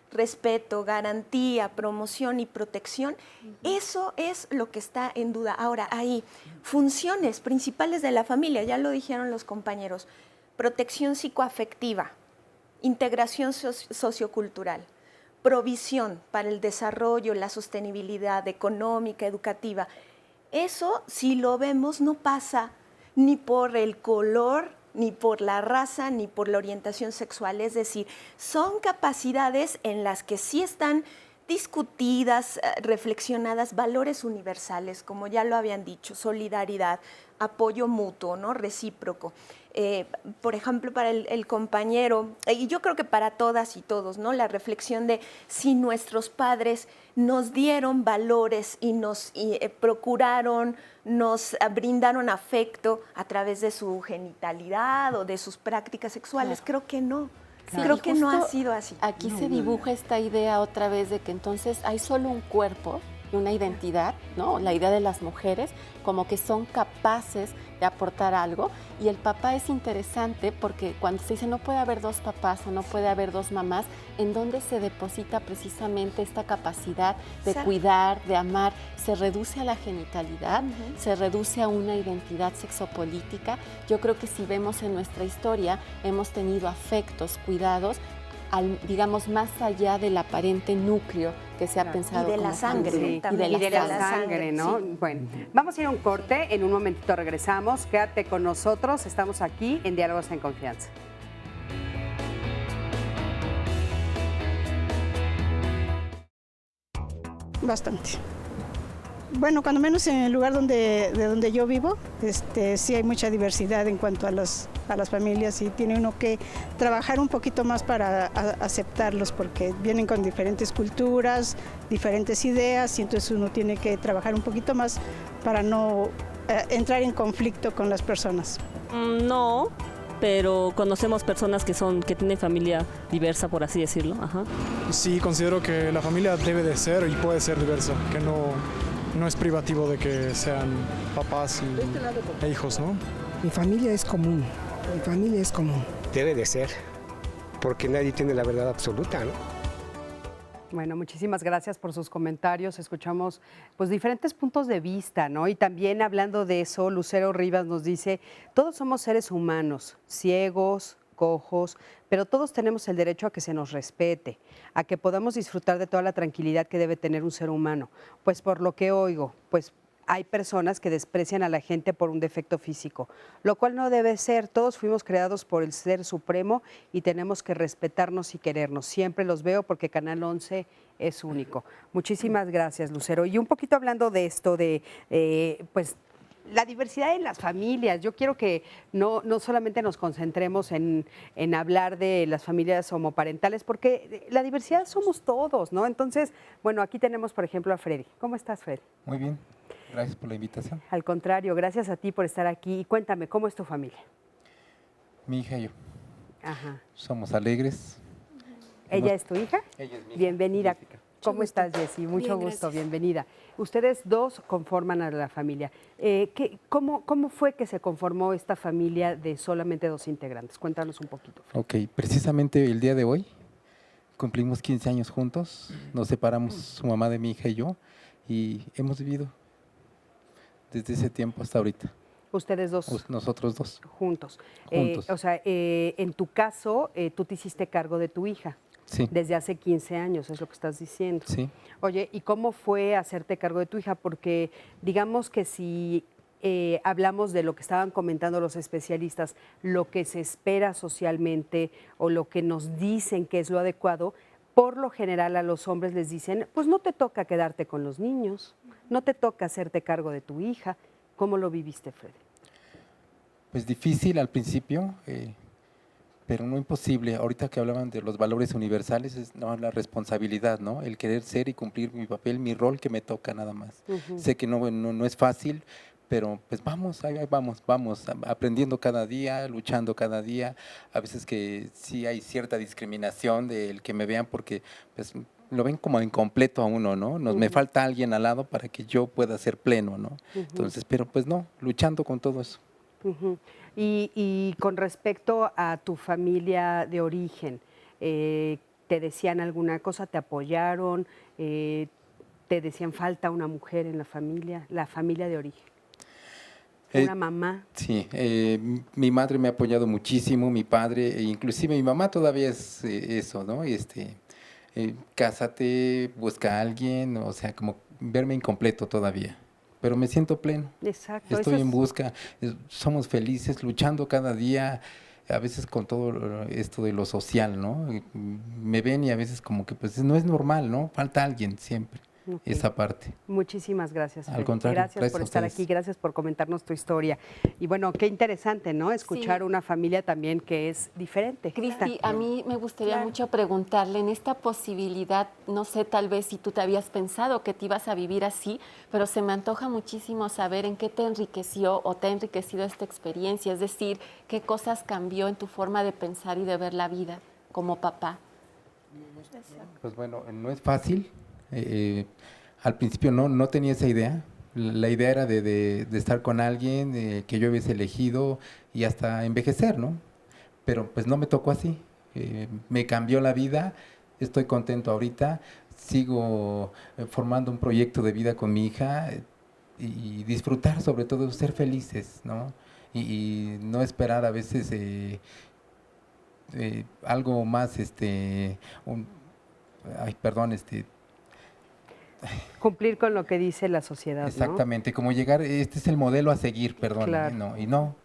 respeto, garantía, promoción y protección, eso es lo que está en duda. Ahora, hay funciones principales de la familia, ya lo dijeron los compañeros, protección psicoafectiva, integración sociocultural, provisión para el desarrollo, la sostenibilidad económica, educativa. Eso, si lo vemos, no pasa ni por el color, ni por la raza, ni por la orientación sexual. Es decir, son capacidades en las que sí están discutidas, reflexionadas, valores universales, como ya lo habían dicho, solidaridad, apoyo mutuo, ¿no? Recíproco. Por ejemplo, para el compañero, y yo creo que para todas y todos, ¿no? La reflexión de si nuestros padres nos dieron valores y nos procuraron, nos brindaron afecto a través de su genitalidad o de sus prácticas sexuales. Creo que no. Sí, creo que no ha sido así. Aquí se dibuja esta idea otra vez de que entonces hay solo un cuerpo y una identidad, ¿no? La idea de las mujeres como que son capaces de aportar algo, y el papá es interesante porque cuando se dice no puede haber dos papás o no puede haber dos mamás, ¿en dónde se deposita precisamente esta capacidad de cuidar, de amar? Se reduce a la genitalidad, se reduce a una identidad sexopolítica. Yo creo que si vemos en nuestra historia, hemos tenido afectos, cuidados, digamos, más allá del aparente núcleo que se ha pensado. Y de la sangre. Y de la sangre, ¿no? Sí. Bueno, vamos a ir a un corte, en un momentito regresamos. Quédate con nosotros, estamos aquí en Diálogos en Confianza. Bastante. Bueno, cuando menos en el lugar de donde yo vivo, sí hay mucha diversidad en cuanto a las familias, y tiene uno que trabajar un poquito más para aceptarlos, porque vienen con diferentes culturas, diferentes ideas, y entonces uno tiene que trabajar un poquito más para no entrar en conflicto con las personas. No, pero conocemos personas que tienen familia diversa, por así decirlo. Ajá. Sí, considero que la familia debe de ser y puede ser diversa, que no es privativo de que sean papás e hijos, ¿no? Mi familia es común, mi familia es común. Debe de ser, porque nadie tiene la verdad absoluta, ¿no? Bueno, muchísimas gracias por sus comentarios. Escuchamos pues diferentes puntos de vista, ¿no? Y también hablando de eso, Lucero Rivas nos dice, todos somos seres humanos, ciegos, cojos, pero todos tenemos el derecho a que se nos respete, a que podamos disfrutar de toda la tranquilidad que debe tener un ser humano. Pues por lo que oigo, pues hay personas que desprecian a la gente por un defecto físico, lo cual no debe ser. Todos fuimos creados por el Ser Supremo y tenemos que respetarnos y querernos. Siempre los veo porque Canal 11 es único. Muchísimas gracias, Lucero. Y un poquito hablando de esto, de pues la diversidad en las familias. Yo quiero que no solamente nos concentremos en hablar de las familias homoparentales, porque la diversidad somos todos, ¿no? Entonces, bueno, aquí tenemos, por ejemplo, a Freddy. ¿Cómo estás, Freddy? Muy bien, gracias por la invitación. Al contrario, gracias a ti por estar aquí. Y cuéntame, ¿cómo es tu familia? Mi hija y yo. Ajá. Somos alegres. ¿Ella es tu hija? Ella es mi hija. Bienvenida. Jessica. ¿Cómo estás, Jessy? Mucho Bien, gusto, gracias. bienvenida. Ustedes dos conforman a la familia. ¿Cómo fue que se conformó esta familia de solamente dos integrantes? Cuéntanos un poquito. Ok, precisamente el día de hoy cumplimos 15 años juntos, nos separamos su mamá de mi hija y yo, y hemos vivido desde ese tiempo hasta ahorita. Ustedes dos. Nosotros dos. Juntos. Juntos. En tu caso, tú te hiciste cargo de tu hija. Sí. Desde hace 15 años, es lo que estás diciendo. Sí. Oye, ¿y cómo fue hacerte cargo de tu hija? Porque digamos que si hablamos de lo que estaban comentando los especialistas, lo que se espera socialmente o lo que nos dicen que es lo adecuado, por lo general a los hombres les dicen, pues no te toca quedarte con los niños, no te toca hacerte cargo de tu hija. ¿Cómo lo viviste, Freddy? Pues difícil al principio, pero no imposible. Ahorita que hablaban de los valores universales, es la responsabilidad, ¿no? El querer ser y cumplir mi papel, mi rol que me toca nada más. Sé que no es fácil, pero pues vamos, ahí vamos aprendiendo cada día, luchando cada día. A veces que sí hay cierta discriminación del que me vean porque pues lo ven como incompleto a uno, ¿no? Me falta alguien al lado para que yo pueda ser pleno, ¿no? Entonces, pero pues no, luchando con todo eso. Y con respecto a tu familia de origen, ¿te decían alguna cosa? ¿Te apoyaron? ¿Te decían falta una mujer en la familia de origen? ¿Una mamá? Sí, mi madre me ha apoyado muchísimo, mi padre, e inclusive mi mamá todavía es eso, ¿no? Cásate, busca a alguien, o sea, como verme incompleto todavía. Pero me siento pleno. Exacto. Estoy en busca, somos felices, luchando cada día, a veces con todo esto de lo social, ¿no? Me ven y a veces como que pues no es normal, ¿no? Falta alguien siempre. Esa parte. Muchísimas gracias, Freddy. Al contrario, gracias por estar aquí, gracias por comentarnos tu historia. Y bueno, qué interesante, ¿no? Escuchar una familia también que es diferente. Cristi, a mí me gustaría mucho preguntarle, en esta posibilidad, no sé, tal vez si tú te habías pensado que te ibas a vivir así, pero se me antoja muchísimo saber en qué te enriqueció o te ha enriquecido esta experiencia, es decir, qué cosas cambió en tu forma de pensar y de ver la vida como papá. Pues bueno, no es fácil. al principio no tenía esa idea. La idea era de estar con alguien que yo hubiese elegido y hasta envejecer, ¿no? Pero pues no me tocó así. Me cambió la vida, estoy contento ahorita, sigo formando un proyecto de vida con mi hija y disfrutar, sobre todo, ser felices, ¿no? Y no esperar a veces algo más, cumplir con lo que dice la sociedad, exactamente, ¿no? Como llegar, este es el modelo a seguir, perdón, claro. no,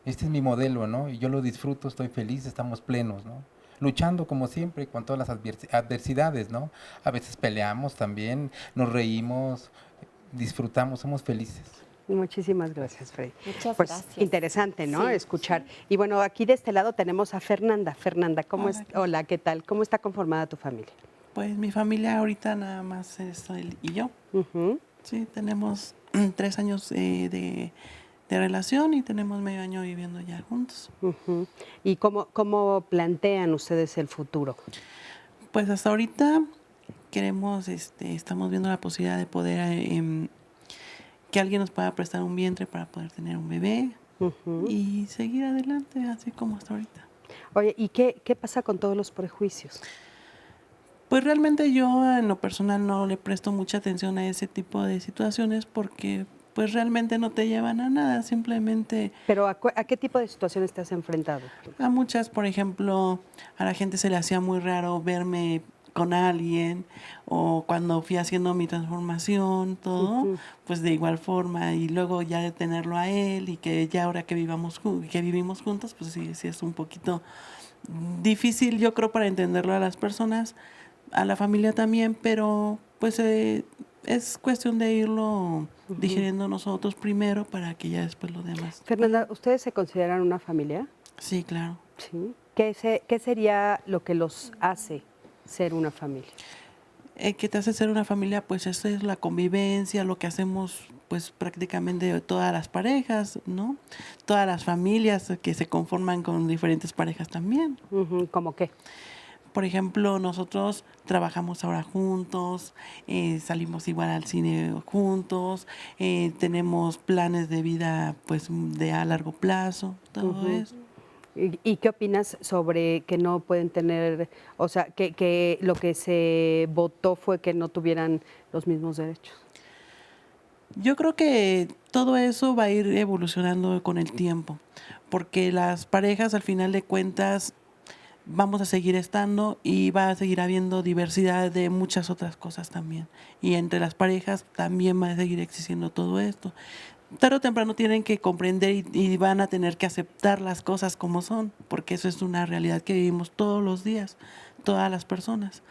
este es mi modelo, ¿no? Y yo lo disfruto, estoy feliz, estamos plenos, ¿no? Luchando como siempre con todas las adversidades, ¿no? A veces peleamos también, nos reímos, disfrutamos, somos felices. Muchísimas gracias, Freddy. Muchas pues, gracias. Interesante, ¿no? Sí, Escuchar. Sí. Y bueno, aquí de este lado tenemos a Fernanda. Fernanda, hola, ¿qué tal? ¿Cómo está conformada tu familia? Pues mi familia ahorita nada más es él y yo. Sí, tenemos 3 años de relación y tenemos medio año viviendo ya juntos. ¿Y cómo plantean ustedes el futuro? Pues hasta ahorita queremos, estamos viendo la posibilidad de poder que alguien nos pueda prestar un vientre para poder tener un bebé y seguir adelante así como hasta ahorita. Oye, ¿y qué pasa con todos los prejuicios? Pues realmente yo en lo personal no le presto mucha atención a ese tipo de situaciones porque pues realmente no te llevan a nada, simplemente... ¿Pero a qué tipo de situaciones te has enfrentado? A muchas, por ejemplo, a la gente se le hacía muy raro verme con alguien o cuando fui haciendo mi transformación, todo, pues de igual forma y luego ya de tenerlo a él y que ya ahora que vivimos juntos, pues sí es un poquito difícil yo creo para entenderlo a las personas, a la familia también, pero pues es cuestión de irlo digiriendo nosotros primero para que ya después lo demás. Fernanda, ¿ustedes se consideran una familia? Sí, claro. Sí. ¿Qué sería lo que los hace ser una familia? ¿Qué te hace ser una familia? Pues eso es la convivencia, lo que hacemos pues prácticamente todas las parejas, ¿no? Todas las familias que se conforman con diferentes parejas también. ¿Cómo qué? Por ejemplo, nosotros trabajamos ahora juntos, salimos igual al cine juntos, tenemos planes de vida pues de a largo plazo, todo eso. ¿Y qué opinas sobre que no pueden tener, o sea, que lo que se votó fue que no tuvieran los mismos derechos? Yo creo que todo eso va a ir evolucionando con el tiempo, porque las parejas al final de cuentas vamos a seguir estando y va a seguir habiendo diversidad de muchas otras cosas también. Y entre las parejas también va a seguir existiendo todo esto. Tarde o temprano tienen que comprender y van a tener que aceptar las cosas como son, porque eso es una realidad que vivimos todos los días, todas las personas.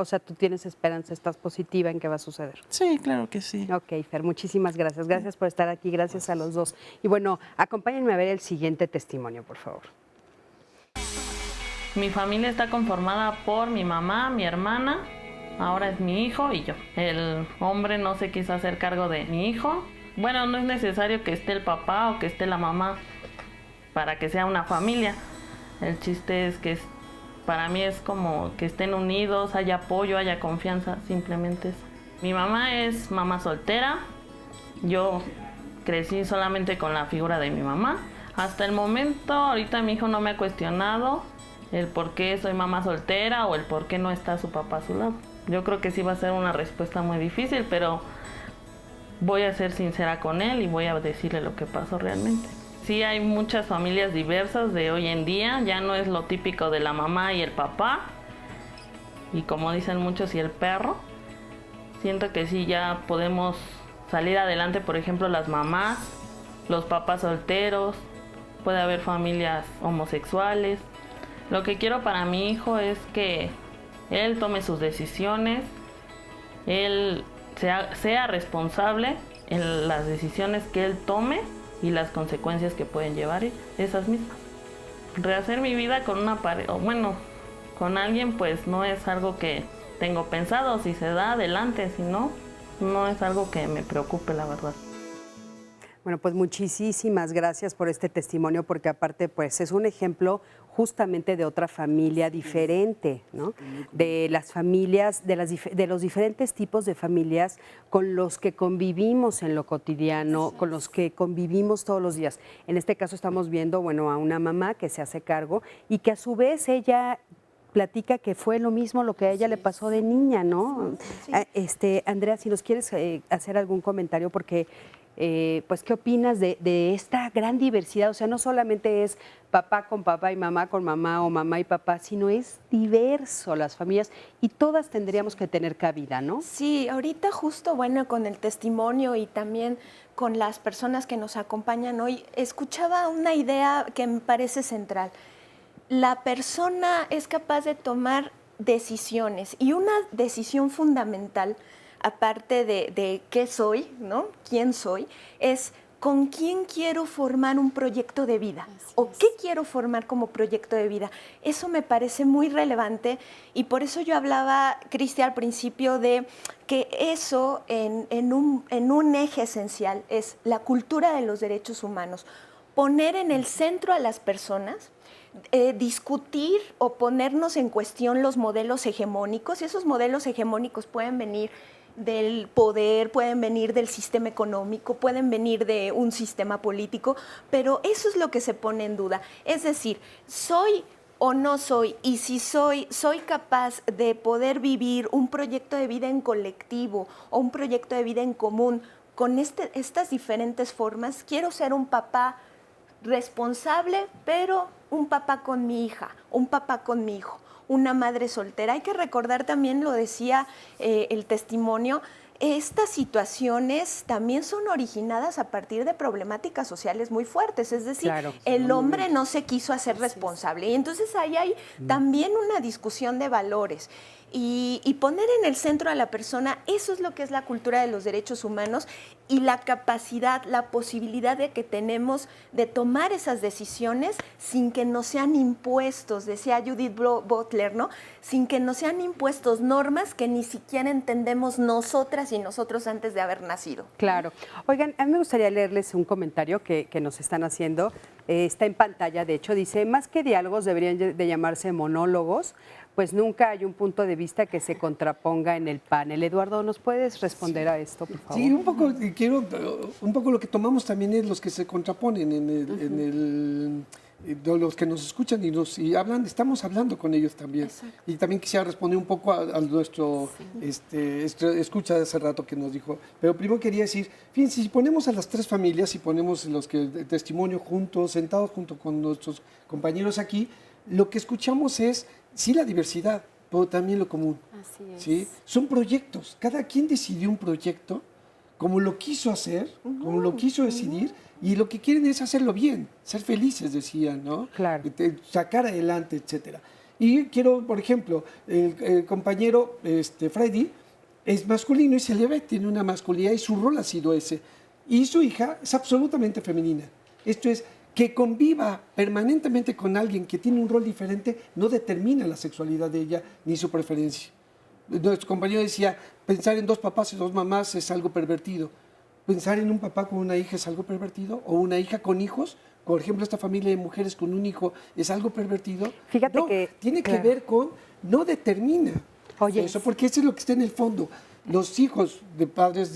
O sea, tú tienes esperanza, estás positiva en que va a suceder. Sí, claro que sí. Ok, Fer, muchísimas gracias. Gracias por estar aquí, gracias a los dos. Y bueno, acompáñenme a ver el siguiente testimonio, por favor. Mi familia está conformada por mi mamá, mi hermana, ahora es mi hijo y yo. El hombre no se quiso hacer cargo de mi hijo. Bueno, no es necesario que esté el papá o que esté la mamá para que sea una familia. El chiste es que para mí es como que estén unidos, haya apoyo, haya confianza, simplemente eso. Mi mamá es mamá soltera. Yo crecí solamente con la figura de mi mamá. Hasta el momento, ahorita mi hijo no me ha cuestionado el por qué soy mamá soltera o el por qué no está su papá a su lado. Yo creo que sí va a ser una respuesta muy difícil, pero voy a ser sincera con él y voy a decirle lo que pasó realmente. Sí hay muchas familias diversas de hoy en día, ya no es lo típico de la mamá y el papá, y como dicen muchos, y el perro. Siento que sí ya podemos salir adelante, por ejemplo, las mamás, los papás solteros, puede haber familias homosexuales. Lo que quiero para mi hijo es que él tome sus decisiones, él sea responsable en las decisiones que él tome y las consecuencias que pueden llevar esas mismas. Rehacer mi vida con una pareja, o bueno, con alguien, pues no es algo que tengo pensado. Si se da, adelante, si no, no es algo que me preocupe, la verdad. Bueno, pues muchísimas gracias por este testimonio, porque aparte, pues es un ejemplo justamente de otra familia diferente, ¿no? De las familias, de los diferentes tipos de familias con los que convivimos en lo cotidiano, con los que convivimos todos los días. En este caso estamos viendo, bueno, a una mamá que se hace cargo y que a su vez ella platica que fue lo mismo lo que a ella le pasó de niña, ¿no? Andrea, si nos quieres hacer algún comentario, porque pues, ¿qué opinas de esta gran diversidad? O sea, no solamente es papá con papá y mamá con mamá o mamá y papá, sino es diverso las familias y todas tendríamos que tener cabida, ¿no? Sí, ahorita justo, bueno, con el testimonio y también con las personas que nos acompañan hoy, escuchaba una idea que me parece central. La persona es capaz de tomar decisiones y una decisión fundamental, aparte de qué soy, ¿no? ¿Quién soy? Es con quién quiero formar un proyecto de vida o qué quiero formar como proyecto de vida. Eso me parece muy relevante y por eso yo hablaba, Cristi, al principio de que eso en un eje esencial es la cultura de los derechos humanos. Poner en el centro a las personas, discutir o ponernos en cuestión los modelos hegemónicos, y esos modelos hegemónicos pueden venir del poder, pueden venir del sistema económico, pueden venir de un sistema político, pero eso es lo que se pone en duda. Es decir, ¿soy o no soy? Y si soy capaz de poder vivir un proyecto de vida en colectivo o un proyecto de vida en común con estas diferentes formas. Quiero ser un papá responsable, pero un papá con mi hija, un papá con mi hijo, una madre soltera. Hay que recordar también, lo decía el testimonio, estas situaciones también son originadas a partir de problemáticas sociales muy fuertes, es decir, claro, el hombre no se quiso hacer responsable y entonces ahí hay también una discusión de valores. Y poner en el centro a la persona, eso es lo que es la cultura de los derechos humanos y la capacidad, la posibilidad de que tenemos de tomar esas decisiones sin que nos sean impuestos, decía Judith Butler, ¿no? Sin que nos sean impuestos normas que ni siquiera entendemos nosotras y nosotros antes de haber nacido. Claro. Oigan, a mí me gustaría leerles un comentario que nos están haciendo. Está en pantalla, de hecho, dice, más que diálogos deberían de llamarse monólogos, pues nunca hay un punto de vista que se contraponga en el panel. Eduardo, ¿nos puedes responder a esto, por favor? Sí, un poco lo que tomamos también es los que se contraponen los que nos escuchan y hablan, estamos hablando con ellos también. Exacto. Y también quisiera responder un poco a nuestro escucha de hace rato que nos dijo. Pero primero quería decir, fíjense, si ponemos a las tres familias, si ponemos los que el testimonio juntos, sentados junto con nuestros compañeros aquí, lo que escuchamos es, sí, la diversidad, pero también lo común. Así es. ¿Sí? Son proyectos. Cada quien decidió un proyecto como lo quiso hacer, como lo quiso decidir, y lo que quieren es hacerlo bien, ser felices, decían, ¿no? Claro. Sacar adelante, etcétera. Y quiero, por ejemplo, el compañero Freddy es masculino y se le ve, tiene una masculinidad y su rol ha sido ese. Y su hija es absolutamente femenina. Esto es, que conviva permanentemente con alguien que tiene un rol diferente no determina la sexualidad de ella ni su preferencia. Nuestro compañero decía, pensar en dos papás y dos mamás es algo pervertido. Pensar en un papá con una hija es algo pervertido, o una hija con hijos, por ejemplo, esta familia de mujeres con un hijo es algo pervertido. Fíjate que tiene que ver con, no determina eso, porque eso es lo que está en el fondo. Los hijos de padres,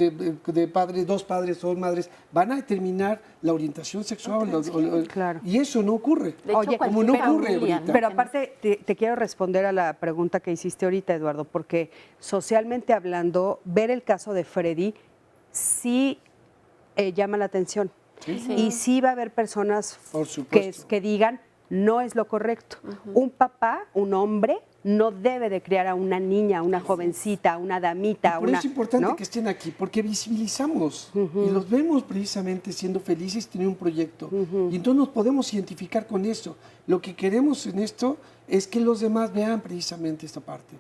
dos padres, dos madres, van a determinar la orientación sexual. Claro. Y eso no ocurre. De hecho, como no ocurre ahorita. Pero aparte, te quiero responder a la pregunta que hiciste ahorita, Eduardo, porque socialmente hablando, ver el caso de Freddy sí llama la atención. Sí. Y sí va a haber personas que digan, no es lo correcto. Un papá, un hombre, no debe de criar a una niña, a una jovencita, a una damita. Por eso es importante que estén aquí, porque visibilizamos y los vemos precisamente siendo felices y teniendo un proyecto. Y entonces nos podemos identificar con eso. Lo que queremos en esto es que los demás vean precisamente esta parte,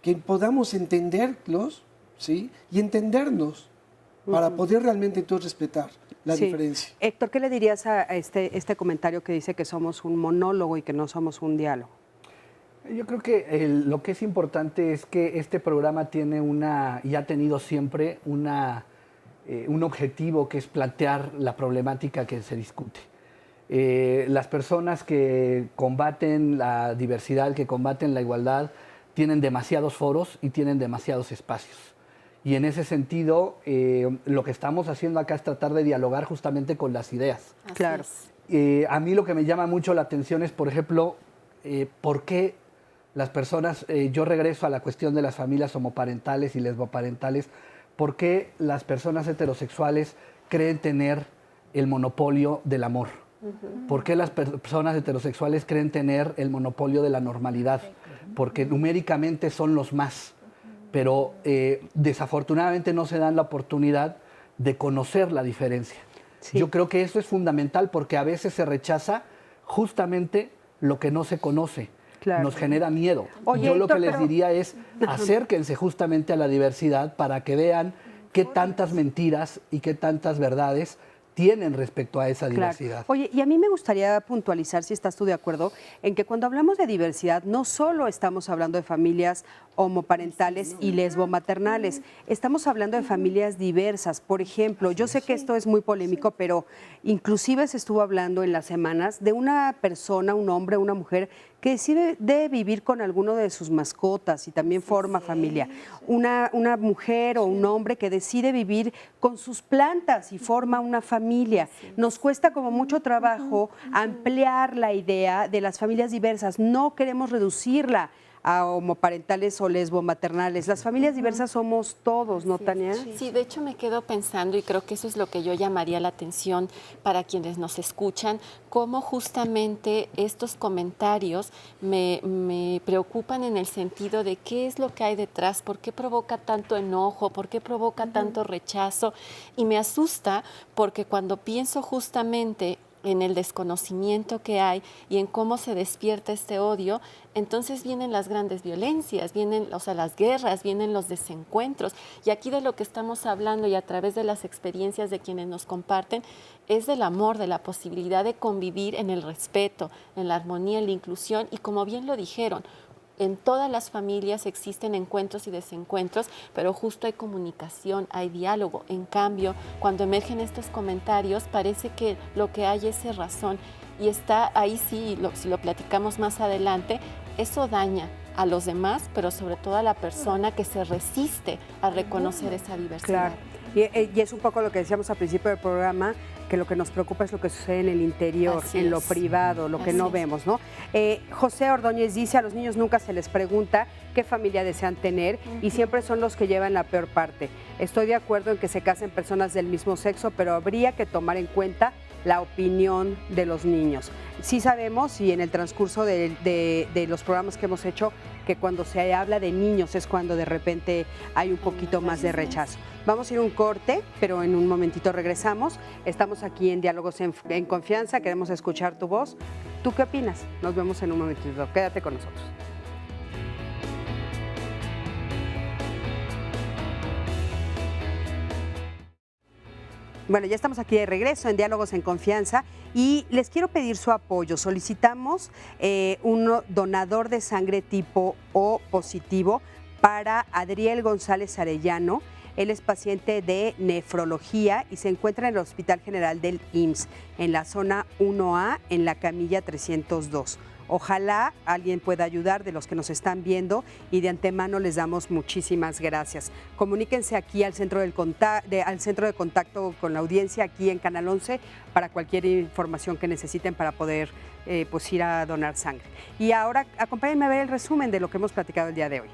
que podamos entenderlos, ¿sí? Y entendernos para poder realmente entonces respetar la diferencia. Héctor, ¿qué le dirías a este comentario que dice que somos un monólogo y que no somos un diálogo? Yo creo que lo que es importante es que este programa tiene y ha tenido siempre una un objetivo que es plantear la problemática que se discute. Las personas que combaten la diversidad, que combaten la igualdad, tienen demasiados foros y tienen demasiados espacios. Y en ese sentido, lo que estamos haciendo acá es tratar de dialogar justamente con las ideas. Claro. A mí lo que me llama mucho la atención es, por ejemplo, por qué las personas, yo regreso a la cuestión de las familias homoparentales y lesboparentales, por qué las personas heterosexuales creen tener el monopolio del amor. ¿Por qué las personas heterosexuales creen tener el monopolio de la normalidad? Porque numéricamente son los más, pero desafortunadamente no se dan la oportunidad de conocer la diferencia. Sí. Yo creo que eso es fundamental porque a veces se rechaza justamente lo que no se conoce. Claro. Nos genera miedo. Oye, yo lo que les diría es acérquense justamente a la diversidad para que vean qué tantas mentiras y qué tantas verdades tienen respecto a esa diversidad. Claro. Oye, y a mí me gustaría puntualizar, si estás tú de acuerdo, en que cuando hablamos de diversidad no solo estamos hablando de familias homoparentales y lesbomaternales, estamos hablando de familias diversas. Por ejemplo, yo sé que esto es muy polémico, pero inclusive se estuvo hablando en las semanas de una persona, un hombre, una mujer, que decide de vivir con alguno de sus mascotas y también forma familia. Una mujer o un hombre que decide vivir con sus plantas y forma una familia. Nos cuesta como mucho trabajo ampliar la idea de las familias diversas. No queremos reducirla a homoparentales o lesbomaternales. Las familias diversas somos todos, ¿no, Tania? Sí, de hecho me quedo pensando, y creo que eso es lo que yo llamaría la atención para quienes nos escuchan, cómo justamente estos comentarios me preocupan en el sentido de qué es lo que hay detrás, por qué provoca tanto enojo, por qué provoca tanto rechazo, y me asusta porque cuando pienso justamente en el desconocimiento que hay y en cómo se despierta este odio, entonces vienen las grandes violencias, vienen, o sea, las guerras, vienen los desencuentros. Y aquí de lo que estamos hablando y a través de las experiencias de quienes nos comparten, es del amor, de la posibilidad de convivir en el respeto, en la armonía, en la inclusión, y como bien lo dijeron, en todas las familias existen encuentros y desencuentros, pero justo hay comunicación, hay diálogo. En cambio, cuando emergen estos comentarios, parece que lo que hay es cerrazón. Y está ahí sí, si lo platicamos más adelante, eso daña a los demás, pero sobre todo a la persona que se resiste a reconocer esa diversidad. Claro. Y es un poco lo que decíamos al principio del programa, que lo que nos preocupa es lo que sucede en el interior, en lo privado, lo que no vemos, ¿no? José Ordóñez dice, a los niños nunca se les pregunta qué familia desean tener y siempre son los que llevan la peor parte. Estoy de acuerdo en que se casen personas del mismo sexo, pero habría que tomar en cuenta la opinión de los niños. Sí sabemos, y en el transcurso de los programas que hemos hecho, que cuando se habla de niños es cuando de repente hay un poquito más de rechazo. Vamos a ir a un corte, pero en un momentito regresamos. Estamos aquí en Diálogos en Confianza, queremos escuchar tu voz. ¿Tú qué opinas? Nos vemos en un momentito. Quédate con nosotros. Bueno, ya estamos aquí de regreso en Diálogos en Confianza y les quiero pedir su apoyo. Solicitamos un donador de sangre tipo O positivo para Adriel González Arellano. Él es paciente de nefrología y se encuentra en el Hospital General del IMSS, en la zona 1A, en la camilla 302. Ojalá alguien pueda ayudar de los que nos están viendo y de antemano les damos muchísimas gracias. Comuníquense aquí al centro de contacto con la audiencia aquí en Canal 11 para cualquier información que necesiten para poder pues ir a donar sangre. Y ahora acompáñenme a ver el resumen de lo que hemos platicado el día de hoy.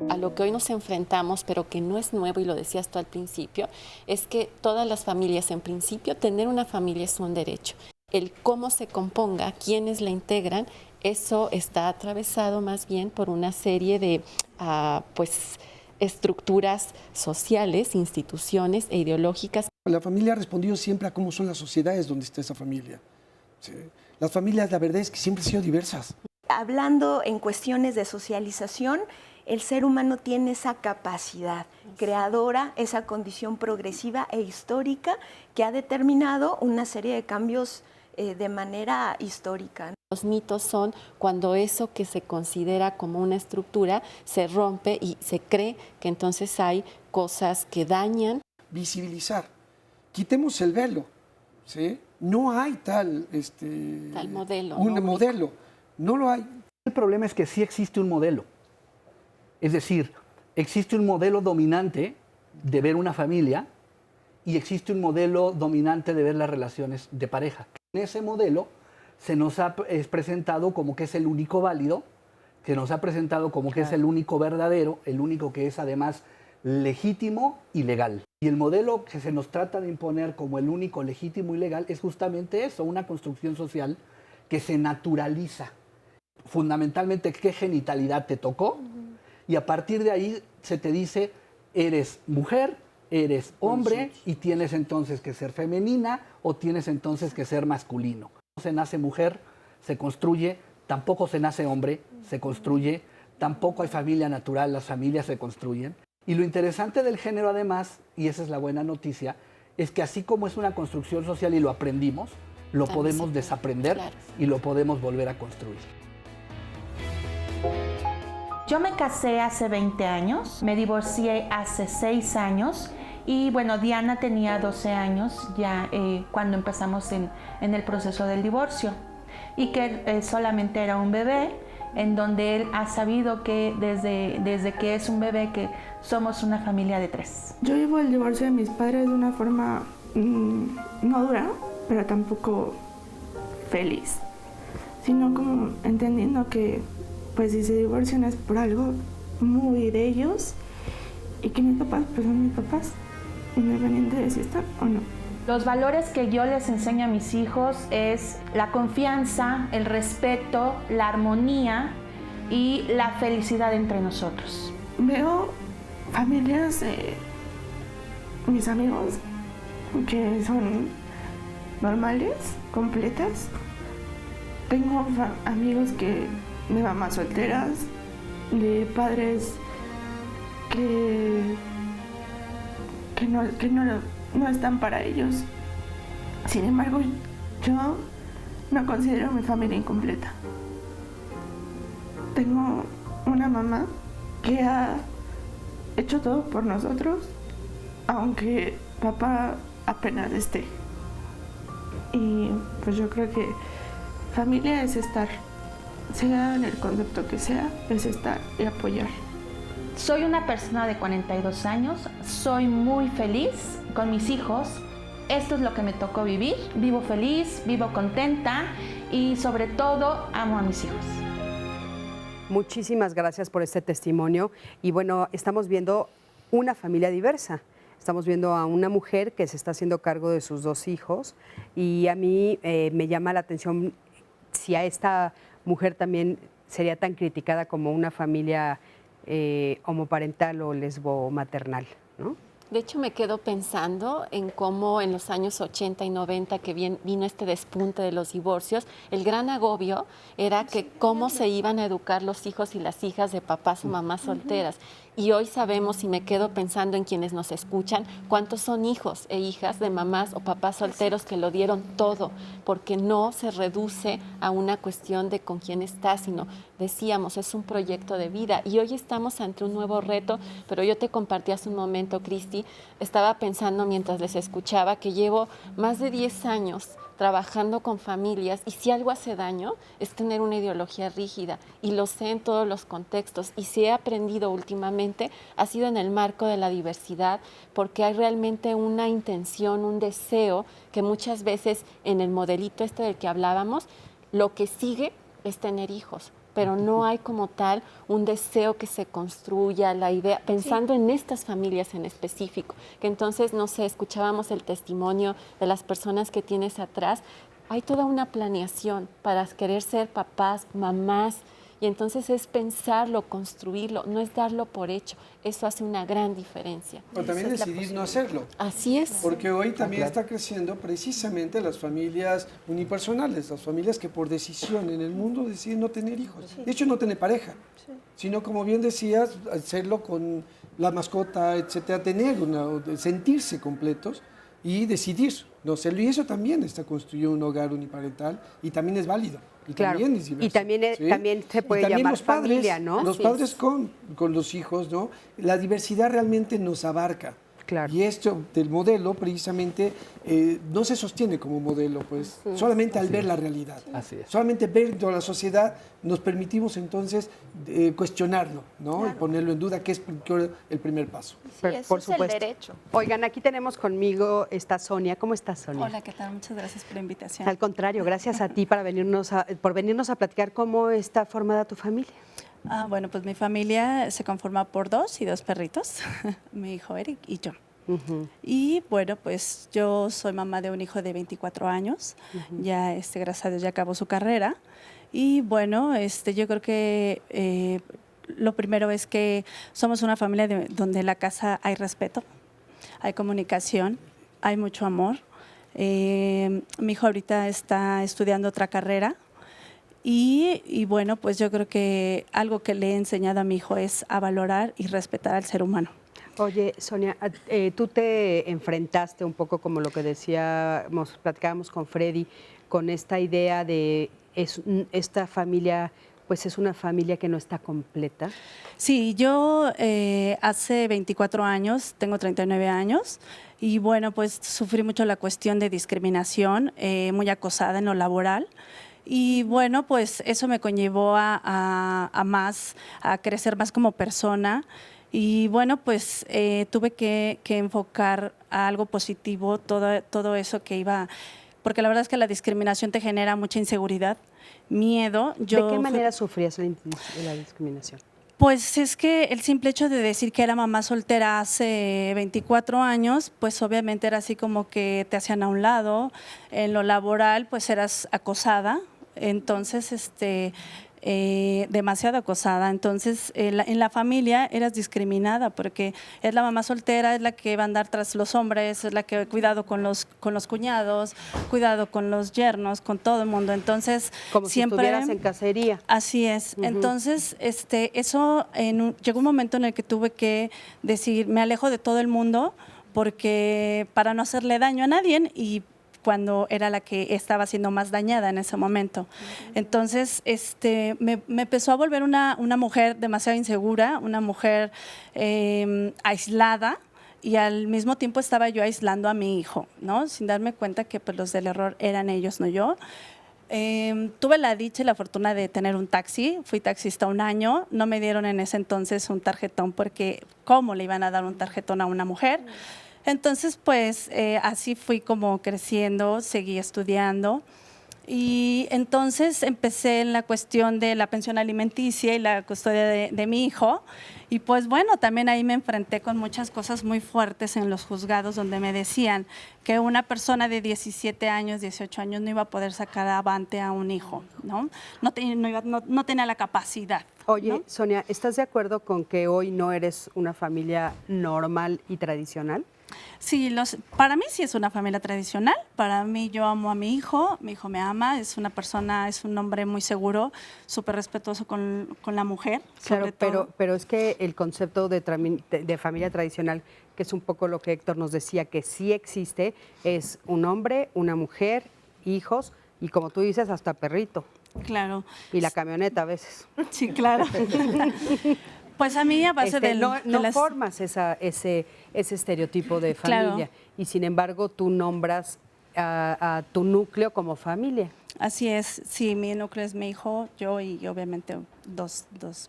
A lo que hoy nos enfrentamos, pero que no es nuevo y lo decías tú al principio, es que todas las familias, en principio, tener una familia es un derecho. El cómo se componga, quiénes la integran, eso está atravesado más bien por una serie de estructuras sociales, instituciones e ideológicas. La familia ha respondido siempre a cómo son las sociedades donde está esa familia. Sí. Las familias, la verdad es que siempre han sido diversas. Hablando en cuestiones de socialización, el ser humano tiene esa capacidad creadora, esa condición progresiva e histórica que ha determinado una serie de cambios de manera histórica. Los mitos son cuando eso que se considera como una estructura se rompe y se cree que entonces hay cosas que dañan. Visibilizar. Quitemos el velo, ¿sí? No hay tal modelo. Un modelo. No lo hay. El problema es que sí existe un modelo. Es decir, existe un modelo dominante de ver una familia y existe un modelo dominante de ver las relaciones de pareja. En ese modelo se nos ha presentado como que es el único válido, que nos ha presentado como que es el único verdadero, el único que es además legítimo y legal. Y el modelo que se nos trata de imponer como el único legítimo y legal es justamente eso, una construcción social que se naturaliza. Fundamentalmente, ¿qué genitalidad te tocó? Y a partir de ahí se te dice, eres mujer, eres hombre y tienes entonces que ser femenina o tienes entonces que ser masculino. No se nace mujer, se construye, tampoco se nace hombre, se construye, tampoco hay familia natural, las familias se construyen. Y lo interesante del género además, y esa es la buena noticia, es que así como es una construcción social y lo aprendimos, lo podemos desaprender y lo podemos volver a construir. Yo me casé hace 20 años, me divorcié hace 6 años y bueno, Diana tenía 12 años ya cuando empezamos en el proceso del divorcio y que solamente era un bebé, en donde él ha sabido que desde que es un bebé que somos una familia de 3. Yo vivo el divorcio de mis padres de una forma no dura, pero tampoco feliz, sino como entendiendo que pues si se divorcian es por algo muy de ellos y que mis papás pues son mis papás, independiente de si están o no. Los valores que yo les enseño a mis hijos es la confianza, el respeto, la armonía y la felicidad entre nosotros. Veo familias de mis amigos que son normales, completas. Tengo amigos de mamás solteras, de padres que no están para ellos. Sin embargo, yo no considero mi familia incompleta. Tengo una mamá que ha hecho todo por nosotros, aunque papá apenas esté. Y pues yo creo que familia es estar, sea en el concepto que sea, es estar y apoyar. Soy una persona de 42 años, soy muy feliz con mis hijos. Esto es lo que me tocó vivir. Vivo feliz, vivo contenta y sobre todo amo a mis hijos. Muchísimas gracias por este testimonio. Y bueno, estamos viendo una familia diversa. Estamos viendo a una mujer que se está haciendo cargo de sus 2 hijos y a mí me llama la atención si a esta mujer también sería tan criticada como una familia homoparental o lesbo-maternal, ¿no? De hecho, me quedo pensando en cómo en los años 80 y 90 que vino este despunte de los divorcios, el gran agobio era que cómo se iban a educar los hijos y las hijas de papás o mamás solteras. Y hoy sabemos, y me quedo pensando en quienes nos escuchan, cuántos son hijos e hijas de mamás o papás solteros que lo dieron todo, porque no se reduce a una cuestión de con quién estás, sino, decíamos, es un proyecto de vida. Y hoy estamos ante un nuevo reto, pero yo te compartí hace un momento, Cristi, estaba pensando mientras les escuchaba que llevo más de 10 años trabajando con familias y si algo hace daño es tener una ideología rígida y lo sé en todos los contextos y si he aprendido últimamente ha sido en el marco de la diversidad porque hay realmente una intención, un deseo que muchas veces en el modelito este del que hablábamos, lo que sigue es tener hijos. Pero no hay como tal un deseo que se construya, la idea, pensando en estas familias en específico, que entonces, no sé, escuchábamos el testimonio de las personas que tienes atrás, hay toda una planeación para querer ser papás, mamás, y entonces es pensarlo, construirlo, no es darlo por hecho, eso hace una gran diferencia. Pero también decidir no hacerlo. Así es. Porque hoy también está creciendo precisamente las familias unipersonales, las familias que por decisión en el mundo deciden no tener hijos. De hecho, no tener pareja, sino como bien decías, hacerlo con la mascota, etcétera, sentirse completos y decidir no serlo. Y eso también está construyendo un hogar uniparental y también es válido. Y Claro. también viceversa, Y también se puede llamar los padres, familia, ¿no? Los Así padres con los hijos, ¿no? La diversidad realmente nos abarca. Claro. Y esto del modelo, precisamente, no se sostiene como modelo, pues, solamente al ver la realidad. Así es. Solamente ver toda la sociedad, nos permitimos entonces cuestionarlo, ¿no? Y ponerlo en duda, que es el primer paso. Por supuesto. el derecho. Oigan, aquí tenemos conmigo está Sonia. ¿Cómo estás, Sonia? Hola, ¿qué tal? Muchas gracias por la invitación. Al contrario, gracias a ti por venirnos a platicar cómo está formada tu familia. Bueno, pues mi familia se conforma por 2 perritos, mi hijo Eric y yo. Y bueno, pues yo soy mamá de un hijo de 24 años, ya gracias a Dios ya acabó su carrera. Y bueno, yo creo que lo primero es que somos una familia donde en la casa hay respeto, hay comunicación, hay mucho amor. Mi hijo ahorita está estudiando otra carrera. Y bueno, pues yo creo que algo que le he enseñado a mi hijo es a valorar y respetar al ser humano. Oye, Sonia, tú te enfrentaste un poco como lo que platicábamos con Freddy, con esta idea de esta familia, pues es una familia que no está completa. Sí, yo hace 24 años, tengo 39 años, y bueno, pues sufrí mucho la cuestión de discriminación, muy acosada en lo laboral. Y bueno, pues eso me conllevó a crecer más como persona. Y bueno, pues tuve que enfocar a algo positivo todo eso que iba, porque la verdad es que la discriminación te genera mucha inseguridad, miedo. ¿De qué manera sufrías la discriminación? Pues es que el simple hecho de decir que era mamá soltera hace 24 años, pues obviamente era así como que te hacían a un lado. En lo laboral, pues eras acosada. Entonces, demasiado acosada. Entonces, en la familia eras discriminada porque es la mamá soltera, es la que va a andar tras los hombres, es la que cuidado con los cuñados, cuidado con los yernos, con todo el mundo. Entonces, como siempre si estuvieras en cacería. Así es. Entonces, eso llegó un momento en el que tuve que decir, me alejo de todo el mundo porque para no hacerle daño a nadie y cuando era la que estaba siendo más dañada en ese momento. Entonces, me empezó a volver una mujer demasiado insegura, una mujer aislada, y al mismo tiempo estaba yo aislando a mi hijo, ¿no? Sin darme cuenta que pues, los del error eran ellos, no yo. Tuve la dicha y la fortuna de tener un taxi, fui taxista 1 año, no me dieron en ese entonces un tarjetón porque ¿cómo le iban a dar un tarjetón a una mujer? Entonces, pues así fui como creciendo, seguí estudiando y entonces empecé en la cuestión de la pensión alimenticia y la custodia de mi hijo y pues bueno, también ahí me enfrenté con muchas cosas muy fuertes en los juzgados donde me decían que una persona de 17 años, 18 años no iba a poder sacar avante a un hijo, ¿no? No tenía la capacidad. Oye, ¿no? Sonia, ¿estás de acuerdo con que hoy no eres una familia normal y tradicional? Sí, para mí sí es una familia tradicional. Para mí yo amo a mi hijo me ama, es una persona, es un hombre muy seguro, súper respetuoso con la mujer. Claro, pero es que el concepto de familia tradicional, que es un poco lo que Héctor nos decía, que sí existe, es un hombre, una mujer, hijos y como tú dices, hasta perrito. Claro. Y la camioneta a veces. Sí, claro. Pues a mí a base de no formas ese estereotipo de familia, claro. Y sin embargo tú nombras a tu núcleo como familia. Así es, sí, mi núcleo es mi hijo, yo y obviamente dos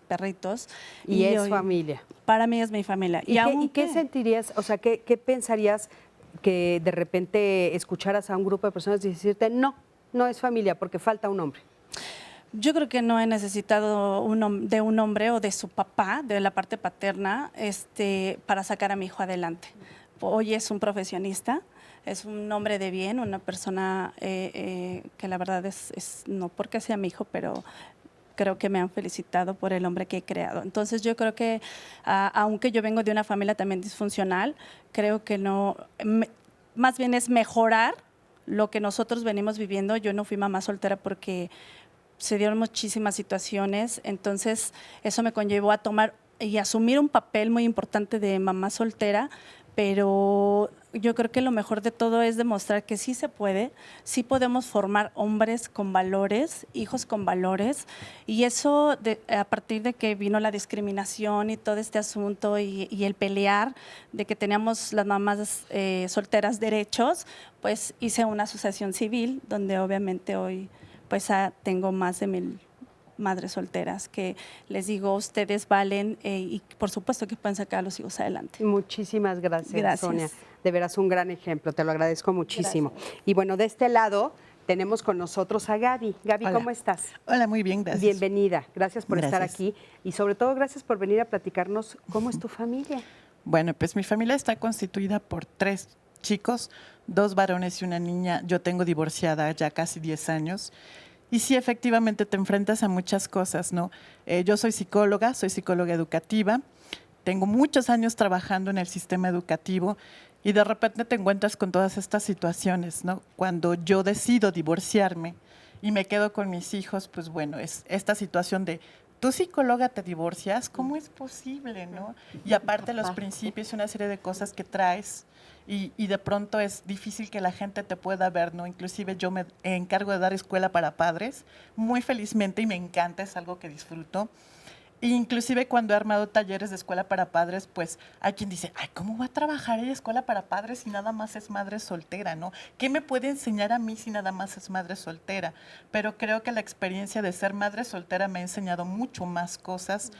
perritos. Y es familia. Para mí es mi familia. ¿Y qué sentirías, o sea, qué pensarías que de repente escucharas a un grupo de personas decirte no es familia porque falta un hombre? Yo creo que no he necesitado de un hombre o de su papá, de la parte paterna, para sacar a mi hijo adelante. Hoy es un profesionista, es un hombre de bien, una persona que la verdad es no porque sea mi hijo, pero creo que me han felicitado por el hombre que he creado. Entonces yo creo que, aunque yo vengo de una familia también disfuncional, creo que no, más bien es mejorar lo que nosotros venimos viviendo. Yo no fui mamá soltera porque se dieron muchísimas situaciones, entonces eso me conllevó a tomar y asumir un papel muy importante de mamá soltera, pero yo creo que lo mejor de todo es demostrar que sí se puede, sí podemos formar hombres con valores, hijos con valores, y eso a partir de que vino la discriminación y todo este asunto y el pelear de que teníamos las mamás solteras derechos, pues hice una asociación civil donde obviamente hoy pues tengo más de 1000 madres solteras que les digo, ustedes valen y por supuesto que pueden sacar a los hijos adelante. Muchísimas gracias, Sonia. De veras un gran ejemplo, te lo agradezco muchísimo. Gracias. Y bueno, de este lado tenemos con nosotros a Gaby. Gaby, Hola. ¿cómo estás? Hola, muy bien, gracias. Bienvenida, gracias por estar Gracias. aquí y sobre todo gracias por venir a platicarnos cómo es tu familia. Bueno, pues mi familia está constituida por 3 chicos, 2 varones y una niña. Yo tengo divorciada ya casi 10 años. Y sí, efectivamente te enfrentas a muchas cosas, ¿no? Yo soy psicóloga educativa, tengo muchos años trabajando en el sistema educativo y de repente te encuentras con todas estas situaciones, ¿no? Cuando yo decido divorciarme y me quedo con mis hijos, pues bueno, es esta situación de, tú psicóloga te divorcias, ¿cómo es posible, no? Y aparte los principios, una serie de cosas que traes y de pronto es difícil que la gente te pueda ver, ¿no? Inclusive yo me encargo de dar escuela para padres, muy felizmente, y me encanta, es algo que disfruto. Inclusive cuando he armado talleres de escuela para padres, pues hay quien dice, ay, ¿cómo va a trabajar ella escuela para padres si nada más es madre soltera, no? ¿Qué me puede enseñar a mí si nada más es madre soltera? Pero creo que la experiencia de ser madre soltera me ha enseñado mucho más cosas.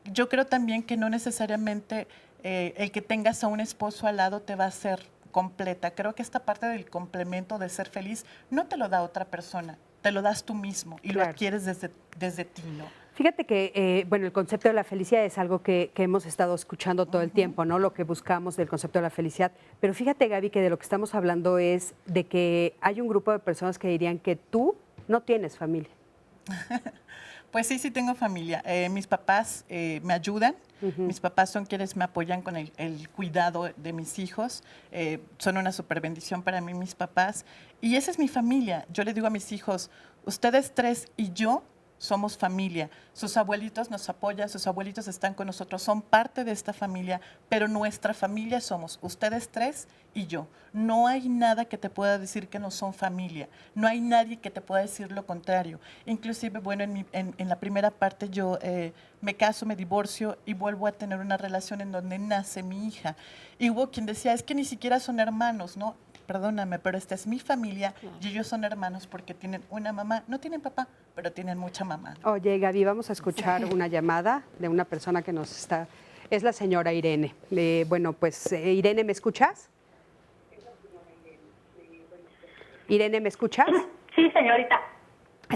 Yo creo también que no necesariamente el que tengas a un esposo al lado te va a hacer completa. Creo que esta parte del complemento de ser feliz no te lo da otra persona, te lo das tú mismo y lo adquieres desde ti, ¿no? Fíjate que, bueno, el concepto de la felicidad es algo que hemos estado escuchando todo el tiempo, ¿no? Lo que buscamos del concepto de la felicidad. Pero fíjate, Gaby, que de lo que estamos hablando es de que hay un grupo de personas que dirían que tú no tienes familia. Pues sí, sí tengo familia. Mis papás me ayudan. Mis papás son quienes me apoyan con el cuidado de mis hijos. Son una súper bendición para mí, mis papás. Y esa es mi familia. Yo le digo a mis hijos, ustedes 3 y yo somos familia. Sus abuelitos nos apoyan, sus abuelitos están con nosotros, son parte de esta familia, pero nuestra familia somos ustedes 3 y yo. No hay nada que te pueda decir que no son familia, no hay nadie que te pueda decir lo contrario. Inclusive, bueno, en la primera parte yo me caso, me divorcio y vuelvo a tener una relación en donde nace mi hija. Y hubo quien decía, es que ni siquiera son hermanos, ¿no? Perdóname, pero esta es mi familia y ellos son hermanos porque tienen una mamá, no tienen papá, pero tienen mucha mamá. Oye, Gaby, vamos a escuchar una llamada de una persona que nos está, es la señora Irene. Bueno, pues, Irene, ¿me escuchas? Irene, ¿me escuchas? Sí, señorita.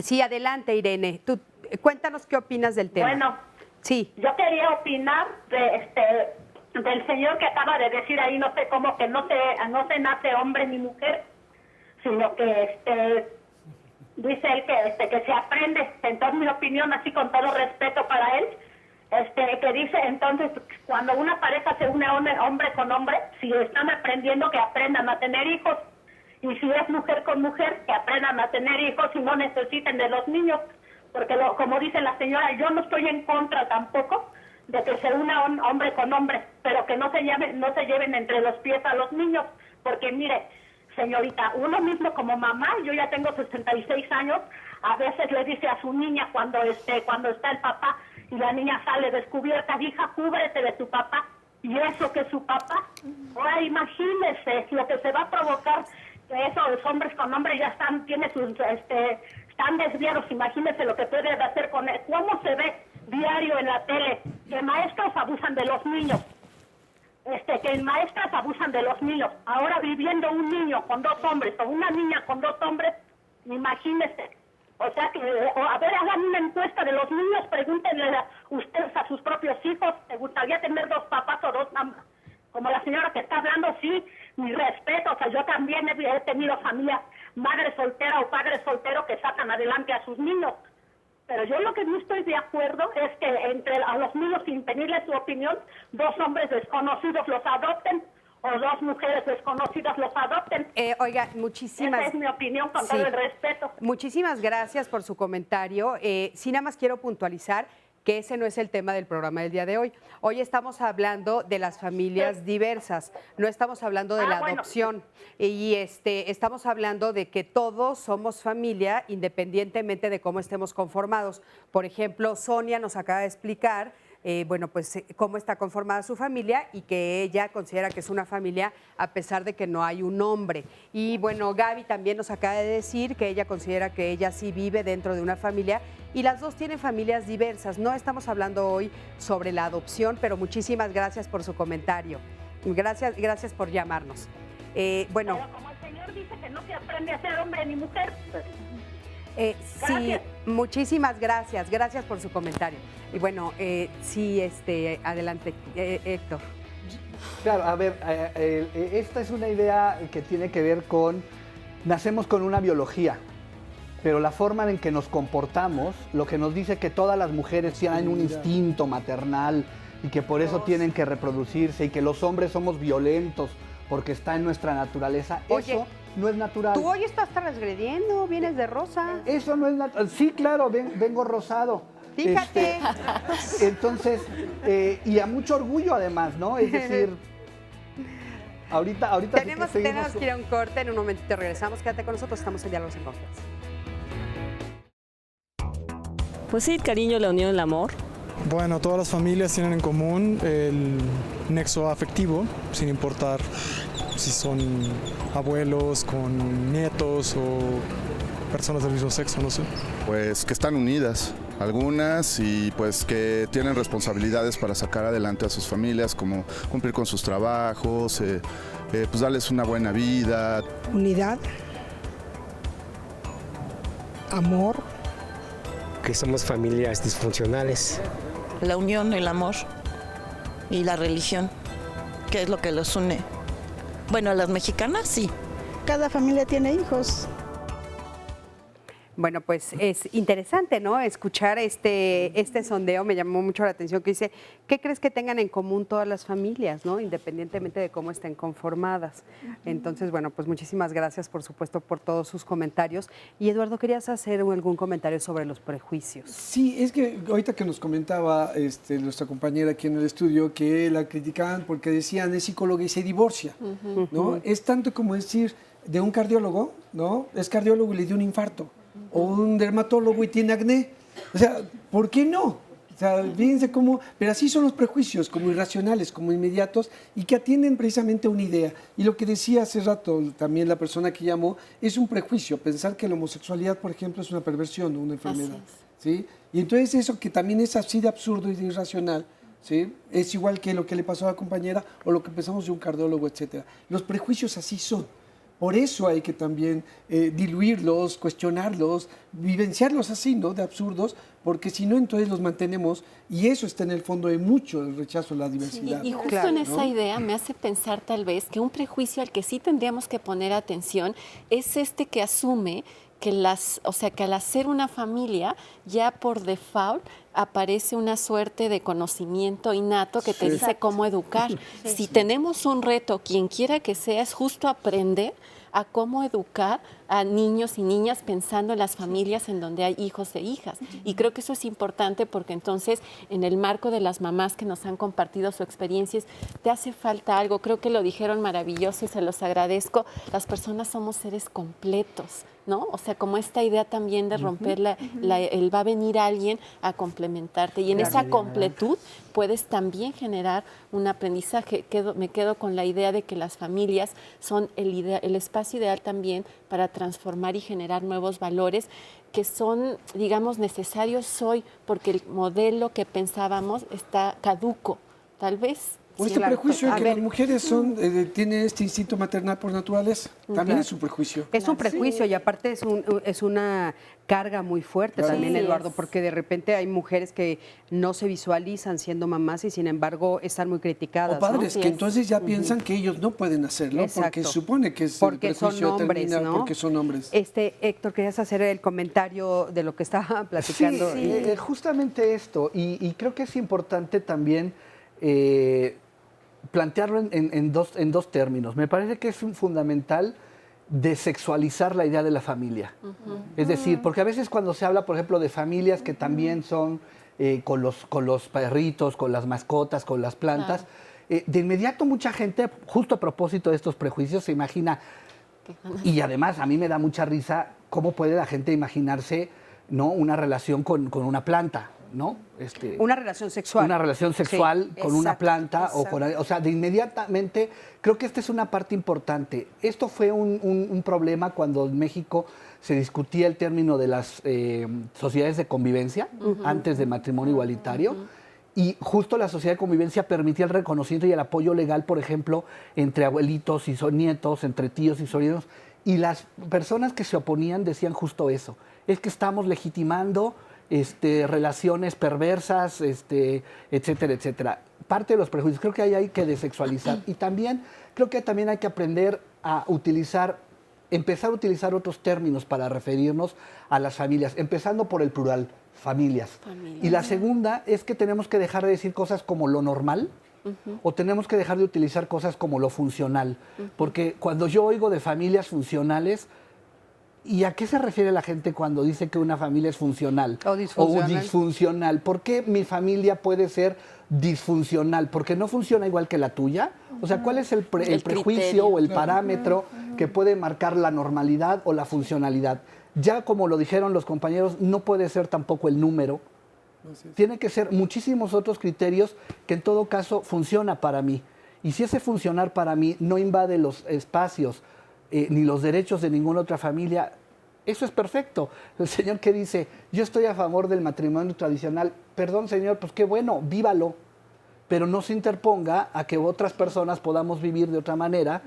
Sí, adelante, Irene. Tú, cuéntanos qué opinas del tema. Bueno, sí. Yo quería opinar del señor que acaba de decir ahí, no sé cómo, que no se nace hombre ni mujer, sino que dice él que se aprende. Entonces, mi opinión, así con todo respeto para él, que dice, entonces, cuando una pareja se une hombre con hombre, si están aprendiendo, que aprendan a tener hijos. Y si es mujer con mujer, que aprendan a tener hijos y no necesiten de los niños. Porque, como dice la señora, yo no estoy en contra tampoco de que se una hombre con hombre, pero que no se lleven entre los pies a los niños. Porque, mire, señorita, uno mismo como mamá, yo ya tengo 66 años, a veces le dice a su niña cuando está el papá y la niña sale descubierta, hija, cúbrete de tu papá. Y eso que su papá, ahora imagínese lo que se va a provocar, que esos hombres con hombres ya están desviados, imagínese lo que puede hacer con él. ¿Cómo se ve diario en la tele que maestros abusan de los niños? Que maestras abusan de los niños. Ahora viviendo un niño con 2 hombres o una niña con 2 hombres, imagínese. O sea que, a ver, hagan una encuesta de los niños, pregúntenle ustedes a sus propios hijos, ¿te gustaría tener 2 papás o 2 mamás? Como la señora que está hablando, sí, mi respeto, o sea, yo también he tenido familia, madre soltera o padre soltero que sacan adelante a sus niños. Pero yo lo que no estoy de acuerdo es que a los niños, sin pedirles su opinión, 2 hombres desconocidos los adopten o 2 mujeres desconocidas los adopten. Oiga, muchísimas... Esa es mi opinión, con todo el respeto. Muchísimas gracias por su comentario. Sí, nada más quiero puntualizar que ese no es el tema del programa del día de hoy. Hoy estamos hablando de las familias diversas, no estamos hablando de la adopción. Y estamos hablando de que todos somos familia independientemente de cómo estemos conformados. Por ejemplo, Sonia nos acaba de explicar cómo está conformada su familia y que ella considera que es una familia a pesar de que no hay un hombre. Y bueno, Gaby también nos acaba de decir que ella considera que ella sí vive dentro de una familia y las dos tienen familias diversas. No estamos hablando hoy sobre la adopción, pero muchísimas gracias por su comentario. Gracias por llamarnos. Pero como el señor dice que no se aprende a ser hombre ni mujer, pues... sí, muchísimas gracias por su comentario. Y bueno, adelante, Héctor. Claro, a ver, esta es una idea que tiene que ver con, nacemos con una biología, pero la forma en que nos comportamos, lo que nos dice que todas las mujeres tienen un instinto maternal y que por eso tienen que reproducirse y que los hombres somos violentos porque está en nuestra naturaleza, eso no es natural. Tú hoy estás transgrediendo, vienes de rosa. Eso no es natural. Sí, claro, vengo rosado. Fíjate. Entonces, y a mucho orgullo además, ¿no? Es decir, ahorita tenemos que ir a un corte, en un momentito regresamos. Quédate con nosotros, estamos en Diálogos en Confianza. Pues sí, el cariño, la unión, el amor. Bueno, todas las familias tienen en común el nexo afectivo, sin importar si son abuelos con nietos o personas del mismo sexo, no sé. Pues que están unidas, algunas, y pues que tienen responsabilidades para sacar adelante a sus familias, como cumplir con sus trabajos, pues darles una buena vida. Unidad, amor. Que somos familias disfuncionales. La unión, el amor y la religión, que es lo que los une. Bueno, a las mexicanas sí. Cada familia tiene hijos. Bueno, pues es interesante, ¿no? Escuchar este sondeo me llamó mucho la atención, que dice, ¿qué crees que tengan en común todas las familias, ¿no? Independientemente de cómo estén conformadas. Entonces, bueno, pues muchísimas gracias, por supuesto, por todos sus comentarios. Y Eduardo, ¿querías hacer algún comentario sobre los prejuicios? Sí, es que ahorita que nos comentaba nuestra compañera aquí en el estudio que la criticaban porque decían es psicóloga y se divorcia, ¿no? Es tanto como decir de un cardiólogo, ¿no? Es cardiólogo y le dio un infarto. O un dermatólogo y tiene acné. O sea, ¿por qué no? O sea, fíjense cómo... Pero así son los prejuicios, como irracionales, como inmediatos, y que atienden precisamente a una idea. Y lo que decía hace rato también la persona que llamó, es un prejuicio. Pensar que la homosexualidad, por ejemplo, es una perversión o una enfermedad. ¿Sí? Y entonces eso que también es así de absurdo y de irracional, ¿sí? Es igual que lo que le pasó a la compañera o lo que pensamos de un cardiólogo, etcétera. Los prejuicios así son. Por eso hay que también diluirlos, cuestionarlos, vivenciarlos así, ¿no? De absurdos, porque si no, entonces los mantenemos y eso está en el fondo de mucho el rechazo a la diversidad. Sí, y justo en esa idea me hace pensar tal vez que un prejuicio al que sí tendríamos que poner atención es que asume que que al hacer una familia ya por default aparece una suerte de conocimiento innato que te dice cómo educar. Si tenemos un reto, quien quiera que sea, es justo aprender a cómo educar a niños y niñas pensando en las familias en donde hay hijos e hijas. Y creo que eso es importante porque entonces en el marco de las mamás que nos han compartido su experiencia, te hace falta algo, creo que lo dijeron maravilloso y se los agradezco, las personas somos seres completos, ¿no? O sea, como esta idea también de romper el va a venir alguien a complementarte y en esa completud puedes también generar un aprendizaje. Me quedo con la idea de que las familias son el espacio ideal también para transformar y generar nuevos valores que son, digamos, necesarios hoy porque el modelo que pensábamos está caduco, tal vez. O este prejuicio de que las mujeres tienen este instinto maternal por naturaleza, también es un prejuicio. Es un prejuicio y aparte es una carga muy fuerte también, Eduardo, porque de repente hay mujeres que no se visualizan siendo mamás y sin embargo están muy criticadas. O padres que entonces ya piensan que ellos no pueden hacerlo porque se supone que es porque son hombres, ¿no? Porque son hombres. Héctor, ¿querías hacer el comentario de lo que estaba platicando? Sí, justamente esto, y creo que es importante también plantearlo en dos términos. Me parece que es fundamental desexualizar la idea de la familia. Es decir, porque a veces cuando se habla, por ejemplo, de familias que también son con los perritos, con las mascotas, con las plantas. De inmediato mucha gente, justo a propósito de estos prejuicios, se imagina, y además a mí me da mucha risa cómo puede la gente imaginarse, ¿no?, una relación con una planta, ¿no? Una relación sexual. Una relación sexual con una planta. O sea, de inmediatamente, creo que esta es una parte importante. Esto fue un problema cuando en México se discutía el término de las sociedades de convivencia, antes del matrimonio igualitario. Y justo la sociedad de convivencia permitía el reconocimiento y el apoyo legal, por ejemplo, entre abuelitos y nietos, entre tíos y sobrinos. Y las personas que se oponían decían justo eso. Es que estamos legitimando relaciones perversas, etcétera, etcétera. Parte de los prejuicios, creo que ahí hay que desexualizar. Y también creo que también hay que aprender a empezar a utilizar otros términos para referirnos a las familias, empezando por el plural, familias. Y la segunda es que tenemos que dejar de decir cosas como lo normal, o tenemos que dejar de utilizar cosas como lo funcional. Porque cuando yo oigo de familias funcionales, ¿y a qué se refiere la gente cuando dice que una familia es funcional? O disfuncional. O disfuncional. ¿Por qué mi familia puede ser disfuncional? ¿Porque no funciona igual que la tuya? O sea, ¿cuál es el prejuicio criterio o el parámetro que puede marcar la normalidad o la funcionalidad? Ya como lo dijeron los compañeros, no puede ser tampoco el número. Tiene que ser muchísimos otros criterios que en todo caso funciona para mí. Y si ese funcionar para mí no invade los espacios ni los derechos de ninguna otra familia, eso es perfecto. El señor que dice, yo estoy a favor del matrimonio tradicional, perdón señor, pues qué bueno, vívalo, pero no se interponga a que otras personas podamos vivir de otra manera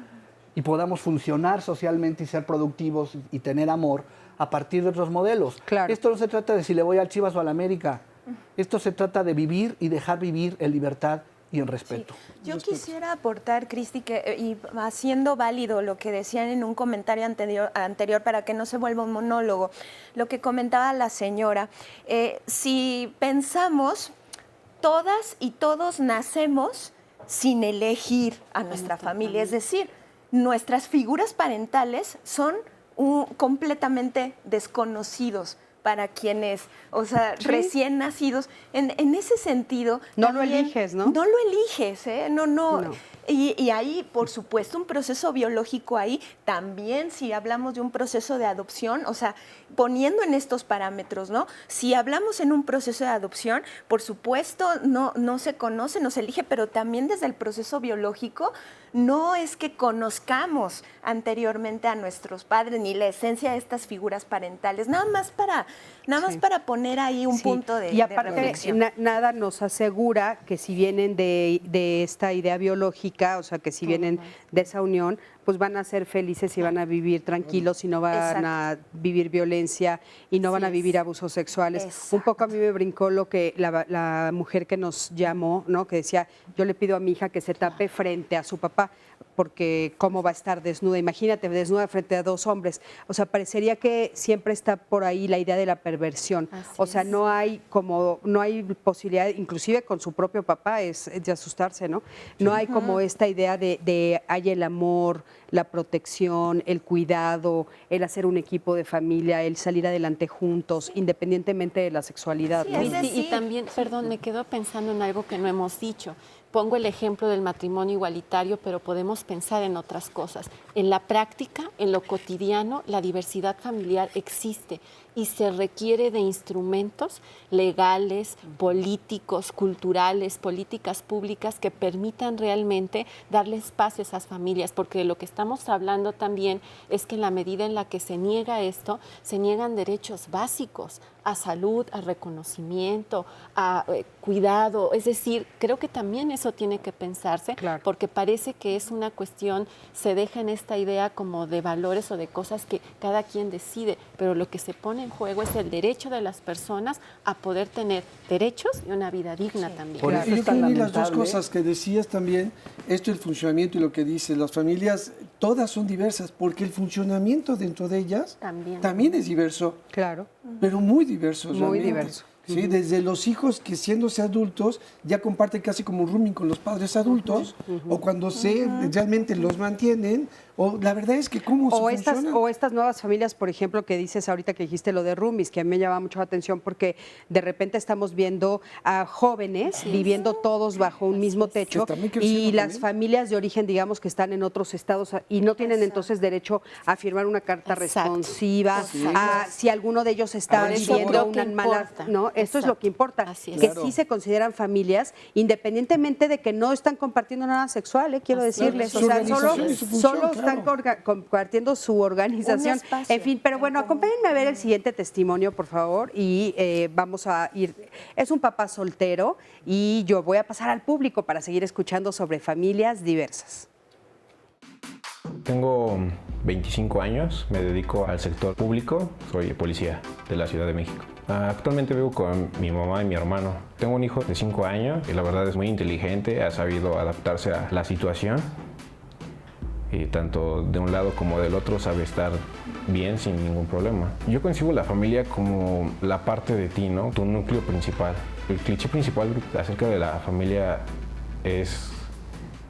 y podamos funcionar socialmente y ser productivos y tener amor a partir de otros modelos. Claro. Esto no se trata de si le voy al Chivas o al América, esto se trata de vivir y dejar vivir en libertad y en respeto. Sí. Yo quisiera aportar, Cristi, y haciendo válido lo que decían en un comentario anterior para que no se vuelva un monólogo, lo que comentaba la señora. Si pensamos, todas y todos nacemos sin elegir a nuestra familia, es decir, nuestras figuras parentales son completamente desconocidos para quienes, o sea, recién nacidos. En ese sentido... No lo eliges, ¿no? No lo eliges, ¿eh? No. Y hay, por supuesto, un proceso biológico ahí. También, si hablamos de un proceso de adopción, o sea, poniendo en estos parámetros, ¿no? Si hablamos en un proceso de adopción, por supuesto, no se conoce, no se elige, pero también desde el proceso biológico, no es que conozcamos anteriormente a nuestros padres ni la esencia de estas figuras parentales, nada más para poner ahí un punto de y aparte, reflexión. Nada nos asegura que si vienen de esta idea biológica, o sea, que si vienen de esa unión, pues van a ser felices y van a vivir tranquilos y no van a vivir violencia y no van a vivir abusos sexuales. Exacto. Un poco a mí me brincó lo que la mujer que nos llamó, ¿no? Que decía, yo le pido a mi hija que se tape frente a su papá, porque cómo va a estar desnuda, imagínate, desnuda frente a dos hombres. O sea, parecería que siempre está por ahí la idea de la perversión. O sea, no hay posibilidad, inclusive con su propio papá es de asustarse, ¿no? No hay como esta idea de hay el amor, la protección, el cuidado, el hacer un equipo de familia, el salir adelante juntos, independientemente de la sexualidad. Sí, ¿no? y también, perdón, me quedo pensando en algo que no hemos dicho. Pongo el ejemplo del matrimonio igualitario, pero podemos pensar en otras cosas. En la práctica, en lo cotidiano, la diversidad familiar existe y se requiere de instrumentos legales, políticos, culturales, políticas públicas que permitan realmente darle espacio a esas familias, porque de lo que estamos hablando también es que en la medida en la que se niega esto, se niegan derechos básicos a salud, a reconocimiento, a cuidado. Es decir, creo que también eso tiene que pensarse, porque parece que es una cuestión, se deja en esta idea como de valores o de cosas que cada quien decide, pero lo que se pone en juego es el derecho de las personas a poder tener derechos y una vida digna también. Por eso yo creo que las dos cosas que decías también, esto el funcionamiento y lo que dices, las familias todas son diversas, porque el funcionamiento dentro de ellas también es diverso. Claro. Pero muy diverso. Muy realmente. diverso. ¿sí? Desde los hijos que siéndose adultos ya comparten casi como rooming con los padres adultos, o cuando realmente los mantienen, o la verdad es que cómo funciona. O estas nuevas familias, por ejemplo, que dices ahorita que dijiste lo de roomies, que a mí me llama mucho la atención porque de repente estamos viendo a jóvenes viviendo todos bajo un mismo techo y las familias de origen, digamos, que están en otros estados y no tienen entonces derecho a firmar una carta responsiva, a si alguno de ellos está viviendo una mala... ¿no? Esto es lo que importa, que sí se consideran familias, independientemente de que no están compartiendo nada sexual, quiero decirles. O sea, solo están compartiendo su organización. En fin, pero bueno, acompáñenme a ver el siguiente testimonio, por favor, y vamos a ir. Es un papá soltero y yo voy a pasar al público para seguir escuchando sobre familias diversas. Tengo 25 años, me dedico al sector público, soy policía de la Ciudad de México. Actualmente vivo con mi mamá y mi hermano. Tengo un hijo de 5 años y la verdad es muy inteligente, ha sabido adaptarse a la situación. Y tanto de un lado como del otro sabe estar bien sin ningún problema. Yo concibo la familia como la parte de ti, ¿no? Tu núcleo principal. El cliché principal acerca de la familia es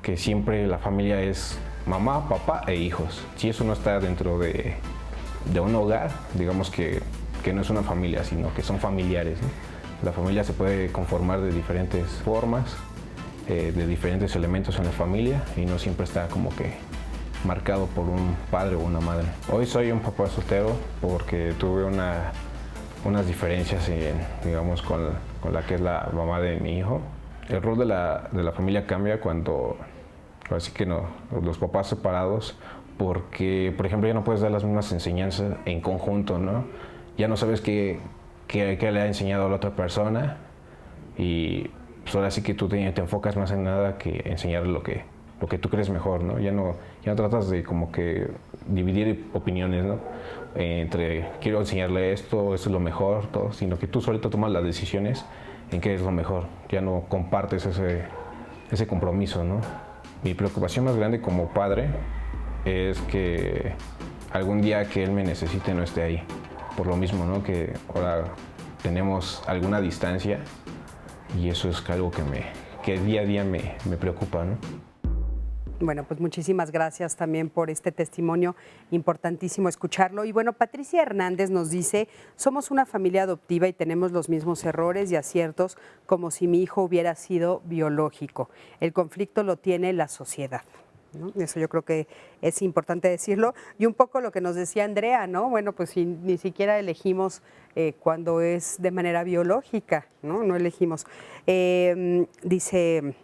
que siempre la familia es mamá, papá e hijos. Si eso no está dentro de un hogar, digamos que no es una familia, sino que son familiares, ¿no? La familia se puede conformar de diferentes formas, de diferentes elementos en la familia y no siempre está como que marcado por un padre o una madre. Hoy soy un papá soltero porque tuve unas diferencias digamos, con la que es la mamá de mi hijo. El rol de la familia cambia cuando, así que no, los papás separados, porque, por ejemplo, ya no puedes dar las mismas enseñanzas en conjunto, ¿no? Ya no sabes qué le ha enseñado a la otra persona y pues ahora sí que tú te enfocas más en nada que enseñarle lo que tú crees mejor, ¿no? Ya no tratas de como que dividir opiniones, ¿no? Entre quiero enseñarle esto es lo mejor, todo, sino que tú solito tomas las decisiones en qué es lo mejor. Ya no compartes ese compromiso, ¿no? Mi preocupación más grande como padre es que algún día que él me necesite no esté ahí. Por lo mismo, ¿no? Que ahora tenemos alguna distancia y eso es algo que día a día me preocupa, ¿no? Bueno, pues muchísimas gracias también por este testimonio, importantísimo escucharlo. Y bueno, Patricia Hernández nos dice, somos una familia adoptiva y tenemos los mismos errores y aciertos como si mi hijo hubiera sido biológico. El conflicto lo tiene la sociedad, ¿no? Eso yo creo que es importante decirlo. Y un poco lo que nos decía Andrea, ¿no? Bueno, pues si ni siquiera elegimos cuando es de manera biológica, ¿no? No elegimos. Dice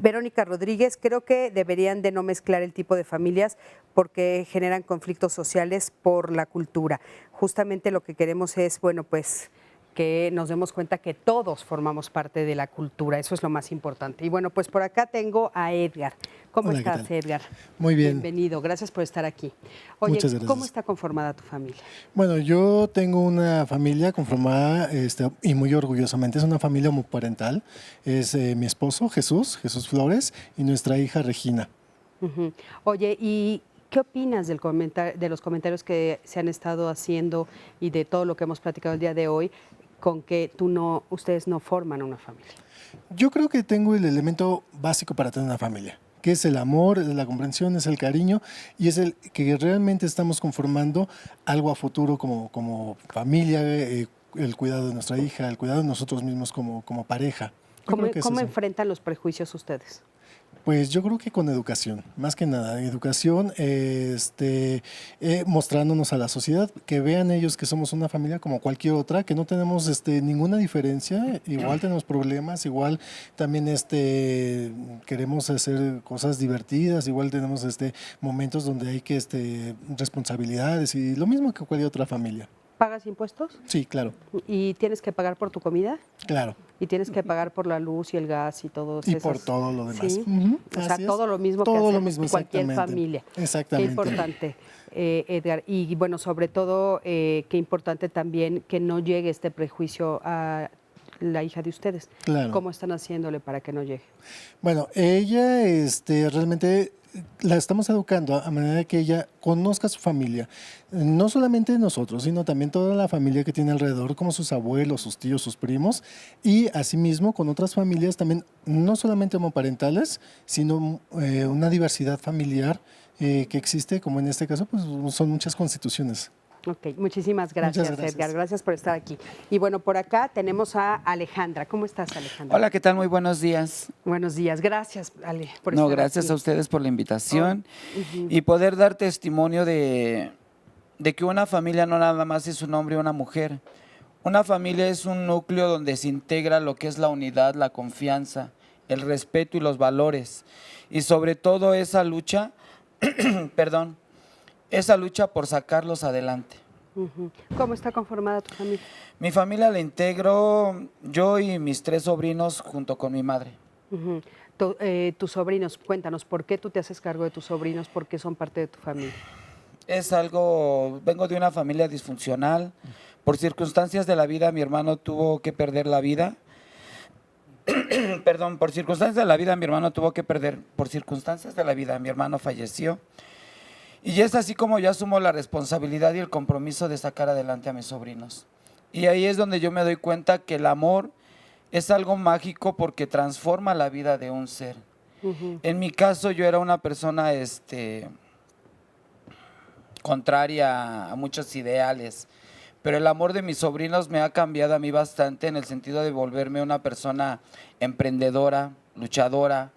Verónica Rodríguez, creo que deberían de no mezclar el tipo de familias porque generan conflictos sociales por la cultura. Justamente lo que queremos es, bueno, pues que nos demos cuenta que todos formamos parte de la cultura, eso es lo más importante. Y bueno, pues por acá tengo a Edgar. ¿Cómo Hola, estás, Edgar? Muy bien. Bienvenido, gracias por estar aquí. Oye, Muchas gracias. ¿Cómo está conformada tu familia? Bueno, yo tengo una familia conformada y muy orgullosamente, es una familia homoparental. Es mi esposo, Jesús Flores, y nuestra hija Regina. Uh-huh. Oye, ¿y qué opinas de los comentarios que se han estado haciendo y de todo lo que hemos platicado el día de hoy con que ustedes no forman una familia? Yo creo que tengo el elemento básico para tener una familia, que es el amor, es la comprensión, es el cariño y es el que realmente estamos conformando algo a futuro como familia, el cuidado de nuestra hija, el cuidado de nosotros mismos como pareja. ¿Cómo enfrentan los prejuicios ustedes? Pues yo creo que con educación, más que nada, educación, mostrándonos a la sociedad, que vean ellos que somos una familia como cualquier otra, que no tenemos ninguna diferencia, igual tenemos problemas, igual también queremos hacer cosas divertidas, igual tenemos momentos donde hay que responsabilidades y lo mismo que cualquier otra familia. ¿Pagas impuestos? Sí, claro. ¿Y tienes que pagar por tu comida? Claro. ¿Y tienes que pagar por la luz y el gas y todo eso? Y por todo lo demás. ¿Sí? Uh-huh. O sea, todo lo mismo que hace cualquier familia. Exactamente. Qué importante, Edgar. Y bueno, sobre todo, qué importante también que no llegue este prejuicio a la hija de ustedes. Claro. ¿Cómo están haciéndole para que no llegue? Bueno, ella realmente la estamos educando a manera de que ella conozca a su familia, no solamente nosotros, sino también toda la familia que tiene alrededor, como sus abuelos, sus tíos, sus primos, y asimismo con otras familias también, no solamente homoparentales, sino una diversidad familiar que existe, como en este caso, pues son muchas constituciones. Ok, muchísimas gracias, Edgar. Gracias por estar aquí. Y bueno, por acá tenemos a Alejandra. ¿Cómo estás, Alejandra? Hola, ¿qué tal? Muy buenos días. Buenos días. Gracias, Ale, por No, estar gracias aquí. a ustedes por la invitación Ujú. y poder dar testimonio de que una familia no nada más es un hombre y una mujer. Una familia es un núcleo donde se integra lo que es la unidad, la confianza, el respeto y los valores. Y sobre todo esa lucha, perdón, esa lucha por sacarlos adelante. Ujú. ¿Cómo está conformada tu familia? Mi familia la integro yo y mis 3 sobrinos junto con mi madre. Ujú. Tus sobrinos, cuéntanos, ¿por qué tú te haces cargo de tus sobrinos? ¿Por qué son parte de tu familia? Vengo de una familia disfuncional. Por circunstancias de la vida, mi hermano tuvo que perder la vida. Perdón, por circunstancias de la vida, mi hermano tuvo que perder. Por circunstancias de la vida, mi hermano falleció. Y es así como yo asumo la responsabilidad y el compromiso de sacar adelante a mis sobrinos. Y ahí es donde yo me doy cuenta que el amor es algo mágico porque transforma la vida de un ser. Ujú. En mi caso, yo era una persona contraria a muchos ideales, pero el amor de mis sobrinos me ha cambiado a mí bastante en el sentido de volverme una persona emprendedora, luchadora,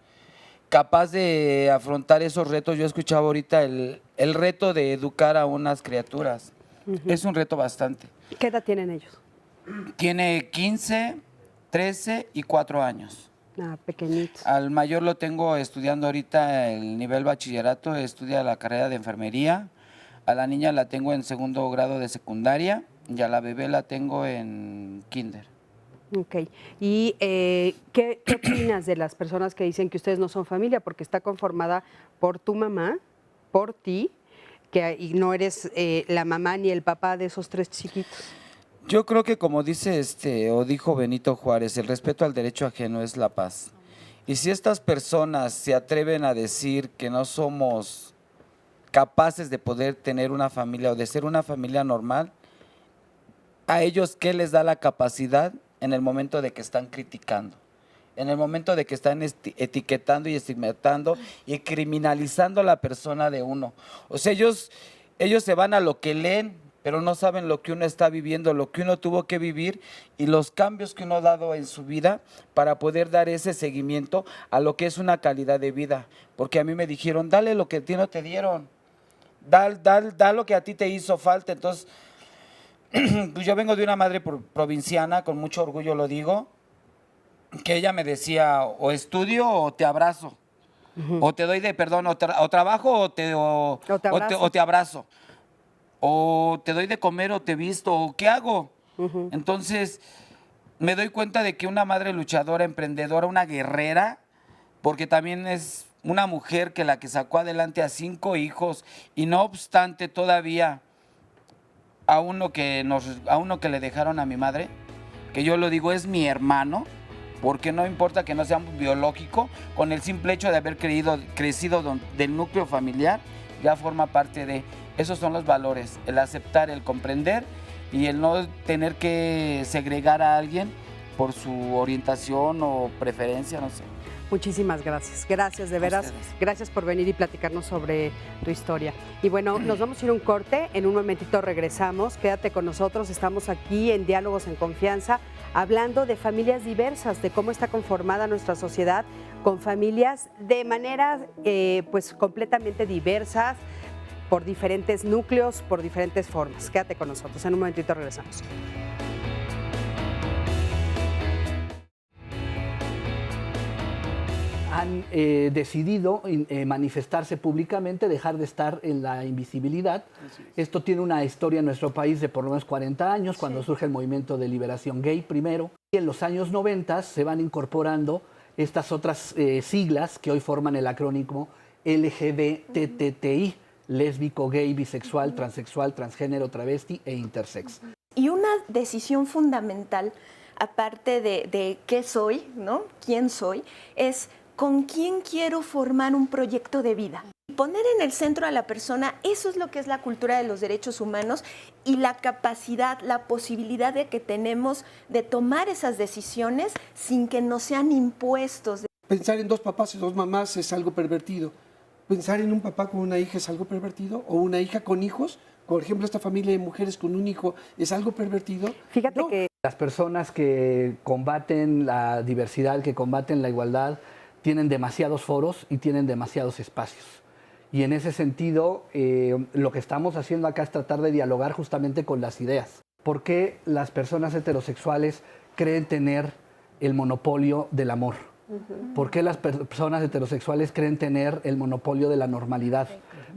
capaz de afrontar esos retos. Yo escuchaba ahorita el reto de educar a unas criaturas. Ujú. Es un reto bastante. ¿Qué edad tienen ellos? Tiene 15, 13 y 4 años. Ah, pequeñitos. Al mayor lo tengo estudiando ahorita el nivel bachillerato, estudia la carrera de enfermería. A la niña la tengo en 2º grado de secundaria y a la bebé la tengo en kinder. Ok. ¿Y qué opinas de las personas que dicen que ustedes no son familia? Porque está conformada por tu mamá, por ti, y no eres la mamá ni el papá de esos 3 chiquitos. Yo creo que como dice o dijo Benito Juárez, el respeto al derecho ajeno es la paz. Y si estas personas se atreven a decir que no somos capaces de poder tener una familia o de ser una familia normal, a ellos ¿qué les da la capacidad en el momento de que están criticando? En el momento de que están etiquetando y estigmatando y criminalizando a la persona de uno. O sea, ellos se van a lo que leen, pero no saben lo que uno está viviendo, lo que uno tuvo que vivir y los cambios que uno ha dado en su vida para poder dar ese seguimiento a lo que es una calidad de vida. Porque a mí me dijeron, dale lo que a ti no te dieron, da lo que a ti te hizo falta. Entonces, pues yo vengo de una madre provinciana, con mucho orgullo lo digo, que ella me decía, o estudio o te abrazo, o te doy o trabajo o te abrazo, o te doy de comer o te visto, o ¿qué hago? Entonces, me doy cuenta de que una madre luchadora, emprendedora, una guerrera, porque también es una mujer que sacó adelante a 5 hijos, y no obstante todavía a uno que le dejaron a mi madre, que yo lo digo es mi hermano, porque no importa que no sea biológico, con el simple hecho de haber crecido del núcleo familiar, ya forma parte de. Esos son los valores, el aceptar, el comprender y el no tener que segregar a alguien por su orientación o preferencia, no sé. Muchísimas gracias. Gracias, de veras. Gracias por venir y platicarnos sobre tu historia. Y bueno, nos vamos a ir a un corte. En un momentito regresamos. Quédate con nosotros. Estamos aquí en Diálogos en Confianza, hablando de familias diversas, de cómo está conformada nuestra sociedad con familias de maneras pues completamente diversas, por diferentes núcleos, por diferentes formas. Quédate con nosotros. En un momentito regresamos. Han decidido manifestarse públicamente, dejar de estar en la invisibilidad. Esto tiene una historia en nuestro país de por lo menos 40 años, cuando surge el movimiento de liberación gay primero. Y en los años 90 se van incorporando estas otras siglas que hoy forman el acrónimo LGBTTI, lésbico, gay, bisexual, transexual, transgénero, travesti e intersex. Y una decisión fundamental, aparte de qué soy, ¿no? ¿Quién soy? Es con quién quiero formar un proyecto de vida. Poner en el centro a la persona, eso es lo que es la cultura de los derechos humanos y la capacidad, la posibilidad de que tenemos de tomar esas decisiones sin que nos sean impuestos. Pensar en dos papás y dos mamás es algo pervertido. Pensar en un papá con una hija es algo pervertido, o una hija con hijos, por ejemplo, esta familia de mujeres con un hijo, ¿es algo pervertido? Fíjate que las personas que combaten la diversidad, que combaten la igualdad, tienen demasiados foros y tienen demasiados espacios. Y en ese sentido, lo que estamos haciendo acá es tratar de dialogar justamente con las ideas. ¿Por qué las personas heterosexuales creen tener el monopolio del amor? ¿Por qué las personas heterosexuales creen tener el monopolio de la normalidad?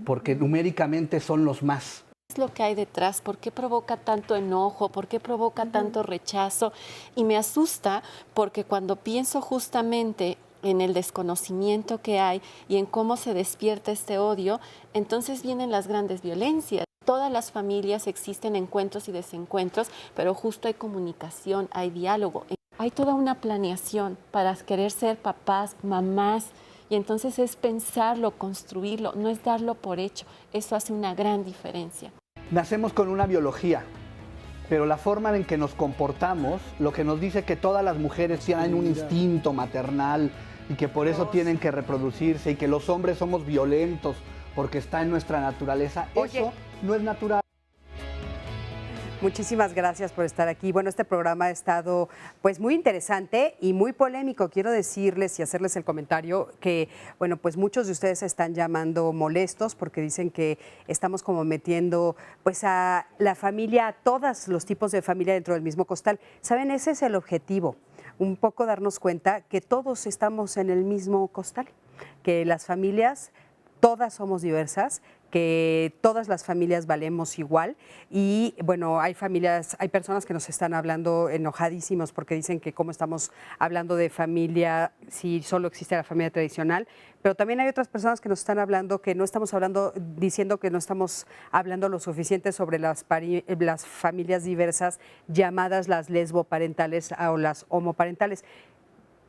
Porque numéricamente son los más. ¿Qué es lo que hay detrás? ¿Por qué provoca tanto enojo? ¿Por qué provoca tanto rechazo? Y me asusta porque cuando pienso justamente en el desconocimiento que hay y en cómo se despierta este odio, entonces vienen las grandes violencias. Todas las familias existen encuentros y desencuentros, pero justo hay comunicación, hay diálogo. Hay toda una planeación para querer ser papás, mamás, y entonces es pensarlo, construirlo, no es darlo por hecho. Eso hace una gran diferencia. Nacemos con una biología, pero la forma en que nos comportamos, lo que nos dice que todas las mujeres tienen un instinto maternal y que por eso tienen que reproducirse y que los hombres somos violentos porque está en nuestra naturaleza, eso no es natural. Muchísimas gracias por estar aquí. Bueno, este programa ha estado pues muy interesante y muy polémico. Quiero decirles y hacerles el comentario que, bueno, pues muchos de ustedes se están llamando molestos porque dicen que estamos como metiendo pues a la familia, a todos los tipos de familia dentro del mismo costal. ¿Saben? Ese es el objetivo. Un poco darnos cuenta que todos estamos en el mismo costal, que las familias todas somos diversas, que todas las familias valemos igual y bueno, hay personas que nos están hablando enojadísimos porque dicen que cómo estamos hablando de familia si solo existe la familia tradicional, pero también hay otras personas que nos están hablando que no estamos hablando, diciendo que no estamos hablando lo suficiente sobre las familias diversas llamadas las lesboparentales o las homoparentales.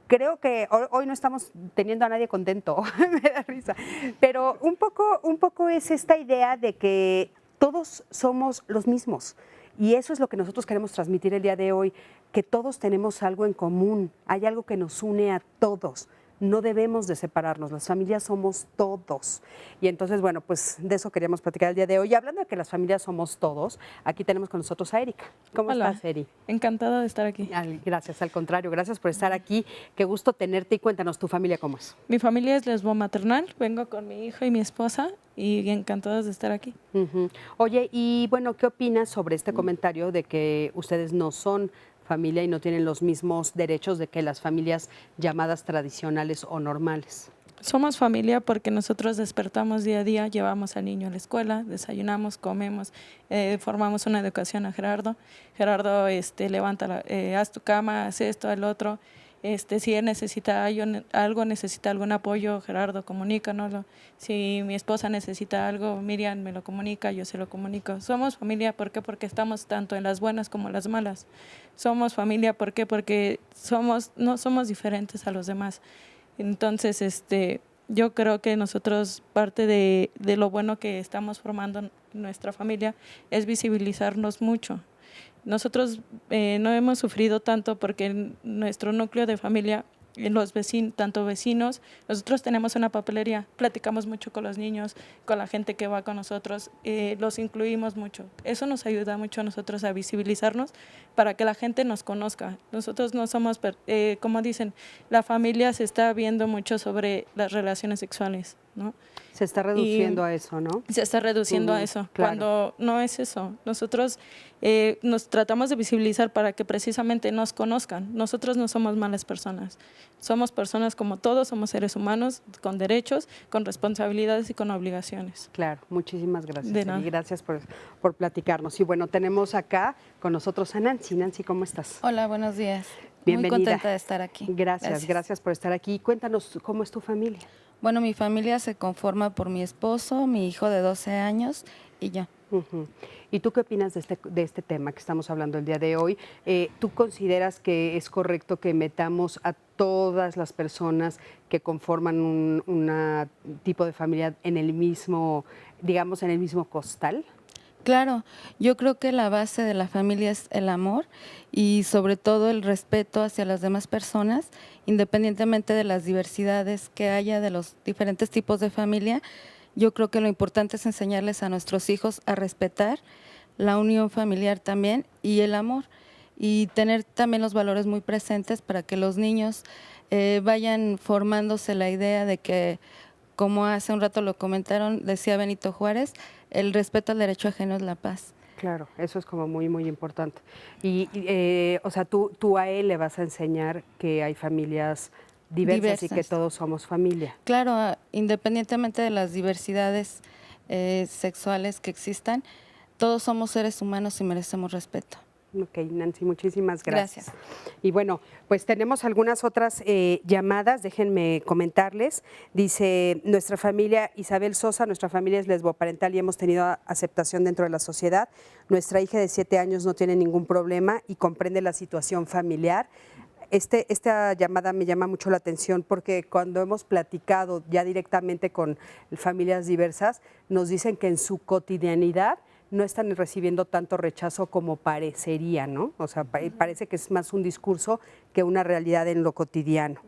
Creo que hoy no estamos teniendo a nadie contento, me da risa, pero un poco es esta idea de que todos somos los mismos y eso es lo que nosotros queremos transmitir el día de hoy, que todos tenemos algo en común, hay algo que nos une a todos. No debemos de separarnos, las familias somos todos. Y entonces, bueno, pues de eso queríamos platicar el día de hoy. Y hablando de que las familias somos todos, aquí tenemos con nosotros a Erika. ¿Cómo estás, Eri? Encantada de estar aquí. Gracias, al contrario, gracias por estar aquí. Qué gusto tenerte y cuéntanos, ¿tu familia cómo es? Mi familia es lesbomaternal, vengo con mi hija y mi esposa y encantadas de estar aquí. Oye, y bueno, ¿qué opinas sobre este comentario de que ustedes no son familia y no tienen los mismos derechos de que las familias llamadas tradicionales o normales? Somos familia porque nosotros despertamos día a día, llevamos al niño a la escuela, desayunamos, comemos, formamos una educación a Gerardo. Gerardo levanta, haz tu cama, haz esto, el otro. Si él necesita algo, necesita algún apoyo, Gerardo, comunícanoslo. Si mi esposa necesita algo, Miriam me lo comunica, yo se lo comunico. Somos familia, ¿por qué? Porque estamos tanto en las buenas como en las malas. Somos familia, ¿por qué? Porque no somos diferentes a los demás. Entonces, yo creo que nosotros, parte de lo bueno que estamos formando en nuestra familia es visibilizarnos mucho. Nosotros no hemos sufrido tanto porque en nuestro núcleo de familia, los vecinos, tanto vecinos, nosotros tenemos una papelería, platicamos mucho con los niños, con la gente que va con nosotros, los incluimos mucho. Eso nos ayuda mucho a nosotros a visibilizarnos para que la gente nos conozca. Nosotros no somos, como dicen, la familia se está viendo mucho sobre las relaciones sexuales, ¿no? Se está reduciendo a eso, ¿no? Se está reduciendo a eso, claro. Cuando no es eso. Nosotros nos tratamos de visibilizar para que precisamente nos conozcan. Nosotros no somos malas personas. Somos personas como todos, somos seres humanos con derechos, con responsabilidades y con obligaciones. Claro, muchísimas gracias. De nada. Eri, gracias por platicarnos. Y bueno, tenemos acá con nosotros a Nancy. Nancy, ¿cómo estás? Hola, buenos días. Bienvenida. Muy contenta de estar aquí. Gracias por estar aquí. Cuéntanos, ¿cómo es tu familia? Bueno, mi familia se conforma por mi esposo, mi hijo de 12 años y yo. ¿Y tú qué opinas de este tema que estamos hablando el día de hoy? ¿Tú consideras que es correcto que metamos a todas las personas que conforman un tipo de familia en el mismo, digamos, en el mismo costal? Claro, yo creo que la base de la familia es el amor y sobre todo el respeto hacia las demás personas, independientemente de las diversidades que haya de los diferentes tipos de familia. Yo creo que lo importante es enseñarles a nuestros hijos a respetar la unión familiar también y el amor, y tener también los valores muy presentes para que los niños vayan formándose la idea de que, como hace un rato lo comentaron, decía Benito Juárez, el respeto al derecho ajeno es la paz. Claro, eso es como muy, muy importante. Y o sea, tú a él le vas a enseñar que hay familias diversas y que todos somos familia. Claro, independientemente de las diversidades sexuales que existan, todos somos seres humanos y merecemos respeto. Ok, Nancy, muchísimas gracias. Y bueno, pues tenemos algunas otras llamadas, déjenme comentarles. Dice, nuestra familia, Isabel Sosa, nuestra familia es lesboparental y hemos tenido aceptación dentro de la sociedad. Nuestra hija de 7 años no tiene ningún problema y comprende la situación familiar. Esta llamada me llama mucho la atención porque cuando hemos platicado ya directamente con familias diversas, nos dicen que en su cotidianidad no están recibiendo tanto rechazo como parecería, ¿no? O sea, parece que es más un discurso que una realidad en lo cotidiano.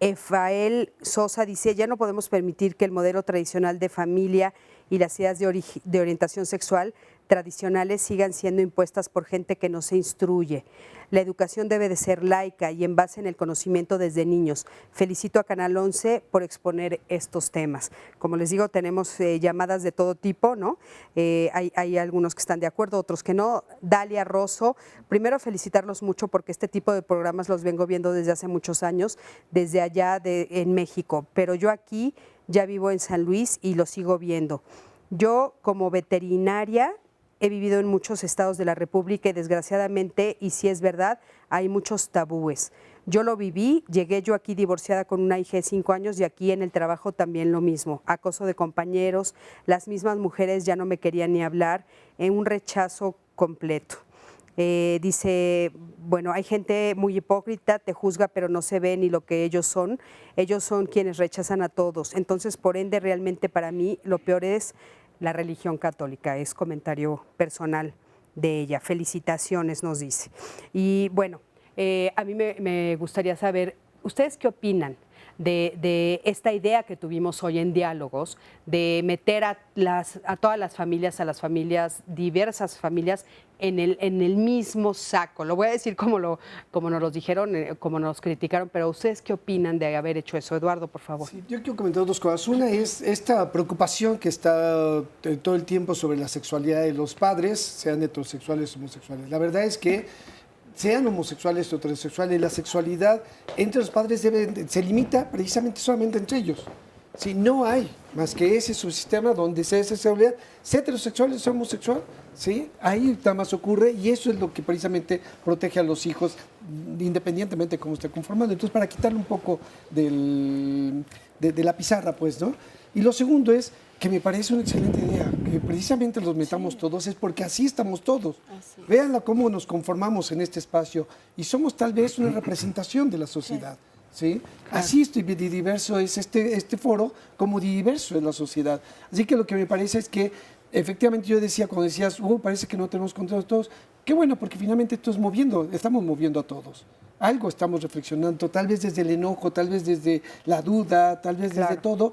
Efael Sosa dice, ya no podemos permitir que el modelo tradicional de familia y las ideas de orientación sexual tradicionales sigan siendo impuestas por gente que no se instruye. La educación debe de ser laica y en base en el conocimiento desde niños. Felicito a Canal 11 por exponer estos temas. Como les digo, tenemos llamadas de todo tipo, ¿no? Hay algunos que están de acuerdo, otros que no. Dalia Rosso, primero felicitarlos mucho porque este tipo de programas los vengo viendo desde hace muchos años, desde allá en México, pero yo aquí ya vivo en San Luis y lo sigo viendo. Yo como veterinaria he vivido en muchos estados de la República y desgraciadamente, y si es verdad, hay muchos tabúes. Yo lo viví, llegué yo aquí divorciada con una hija de 5 años y aquí en el trabajo también lo mismo. Acoso de compañeros, las mismas mujeres ya no me querían ni hablar, en un rechazo completo. Dice, bueno, hay gente muy hipócrita, te juzga pero no se ve ni lo que ellos son quienes rechazan a todos. Entonces, por ende, realmente para mí lo peor es la religión católica, es comentario personal de ella. Felicitaciones, nos dice. Y bueno, a mí me gustaría saber, ¿ustedes qué opinan de esta idea que tuvimos hoy en Diálogos, de meter a todas las familias, diversas familias, en el mismo saco? Lo voy a decir como nos lo dijeron, como nos criticaron, pero ¿ustedes qué opinan de haber hecho eso? Eduardo, por favor. Sí, yo quiero comentar dos cosas. Una es esta preocupación que está todo el tiempo sobre la sexualidad de los padres, sean heterosexuales o homosexuales. La verdad es que sean homosexuales o heterosexuales, la sexualidad entre los padres se limita precisamente solamente entre ellos. Si no hay más que ese subsistema donde sea esa sexualidad, sea heterosexual o sea homosexual, ¿sí? Ahí nada más ocurre y eso es lo que precisamente protege a los hijos independientemente de cómo esté conformado. Entonces, para quitarle un poco de la pizarra, pues, ¿no? Y lo segundo es que me parece una excelente idea, que precisamente los metamos todos, es porque así estamos todos. Véanla cómo nos conformamos en este espacio y somos tal vez una representación de la sociedad. ¿Sí? Así diverso es este foro, como diverso es la sociedad. Así que lo que me parece es que efectivamente yo decía, cuando decías, parece que no tenemos control de todos, qué bueno, porque finalmente estamos moviendo a todos. Algo estamos reflexionando, tal vez desde el enojo, tal vez desde la duda, tal vez desde todo.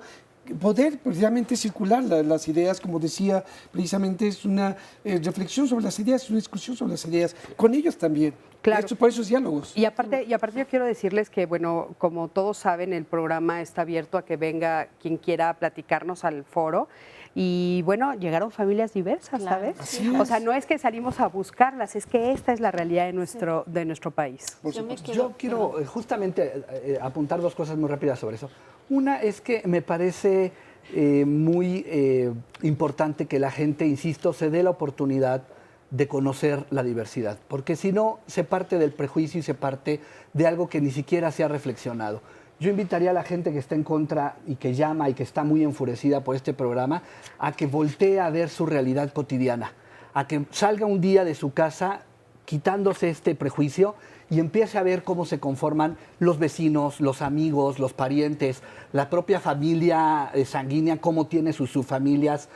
Poder precisamente circular las ideas, como decía, precisamente es una reflexión sobre las ideas, es una discusión sobre las ideas, con ellos también. Claro. Por esos diálogos. Y aparte yo quiero decirles que, bueno, como todos saben, el programa está abierto a que venga quien quiera platicarnos al foro. Y bueno, llegaron familias diversas, ¿sabes? O sea, no es que salimos a buscarlas, es que esta es la realidad de nuestro país. Yo quiero justamente apuntar dos cosas muy rápidas sobre eso. Una es que me parece muy importante que la gente, insisto, se dé la oportunidad de conocer la diversidad, porque si no, se parte del prejuicio y se parte de algo que ni siquiera se ha reflexionado. Yo invitaría a la gente que está en contra y que llama y que está muy enfurecida por este programa a que voltee a ver su realidad cotidiana, a que salga un día de su casa quitándose este prejuicio y empiece a ver cómo se conforman los vecinos, los amigos, los parientes, la propia familia sanguínea, cómo tiene sus subfamilias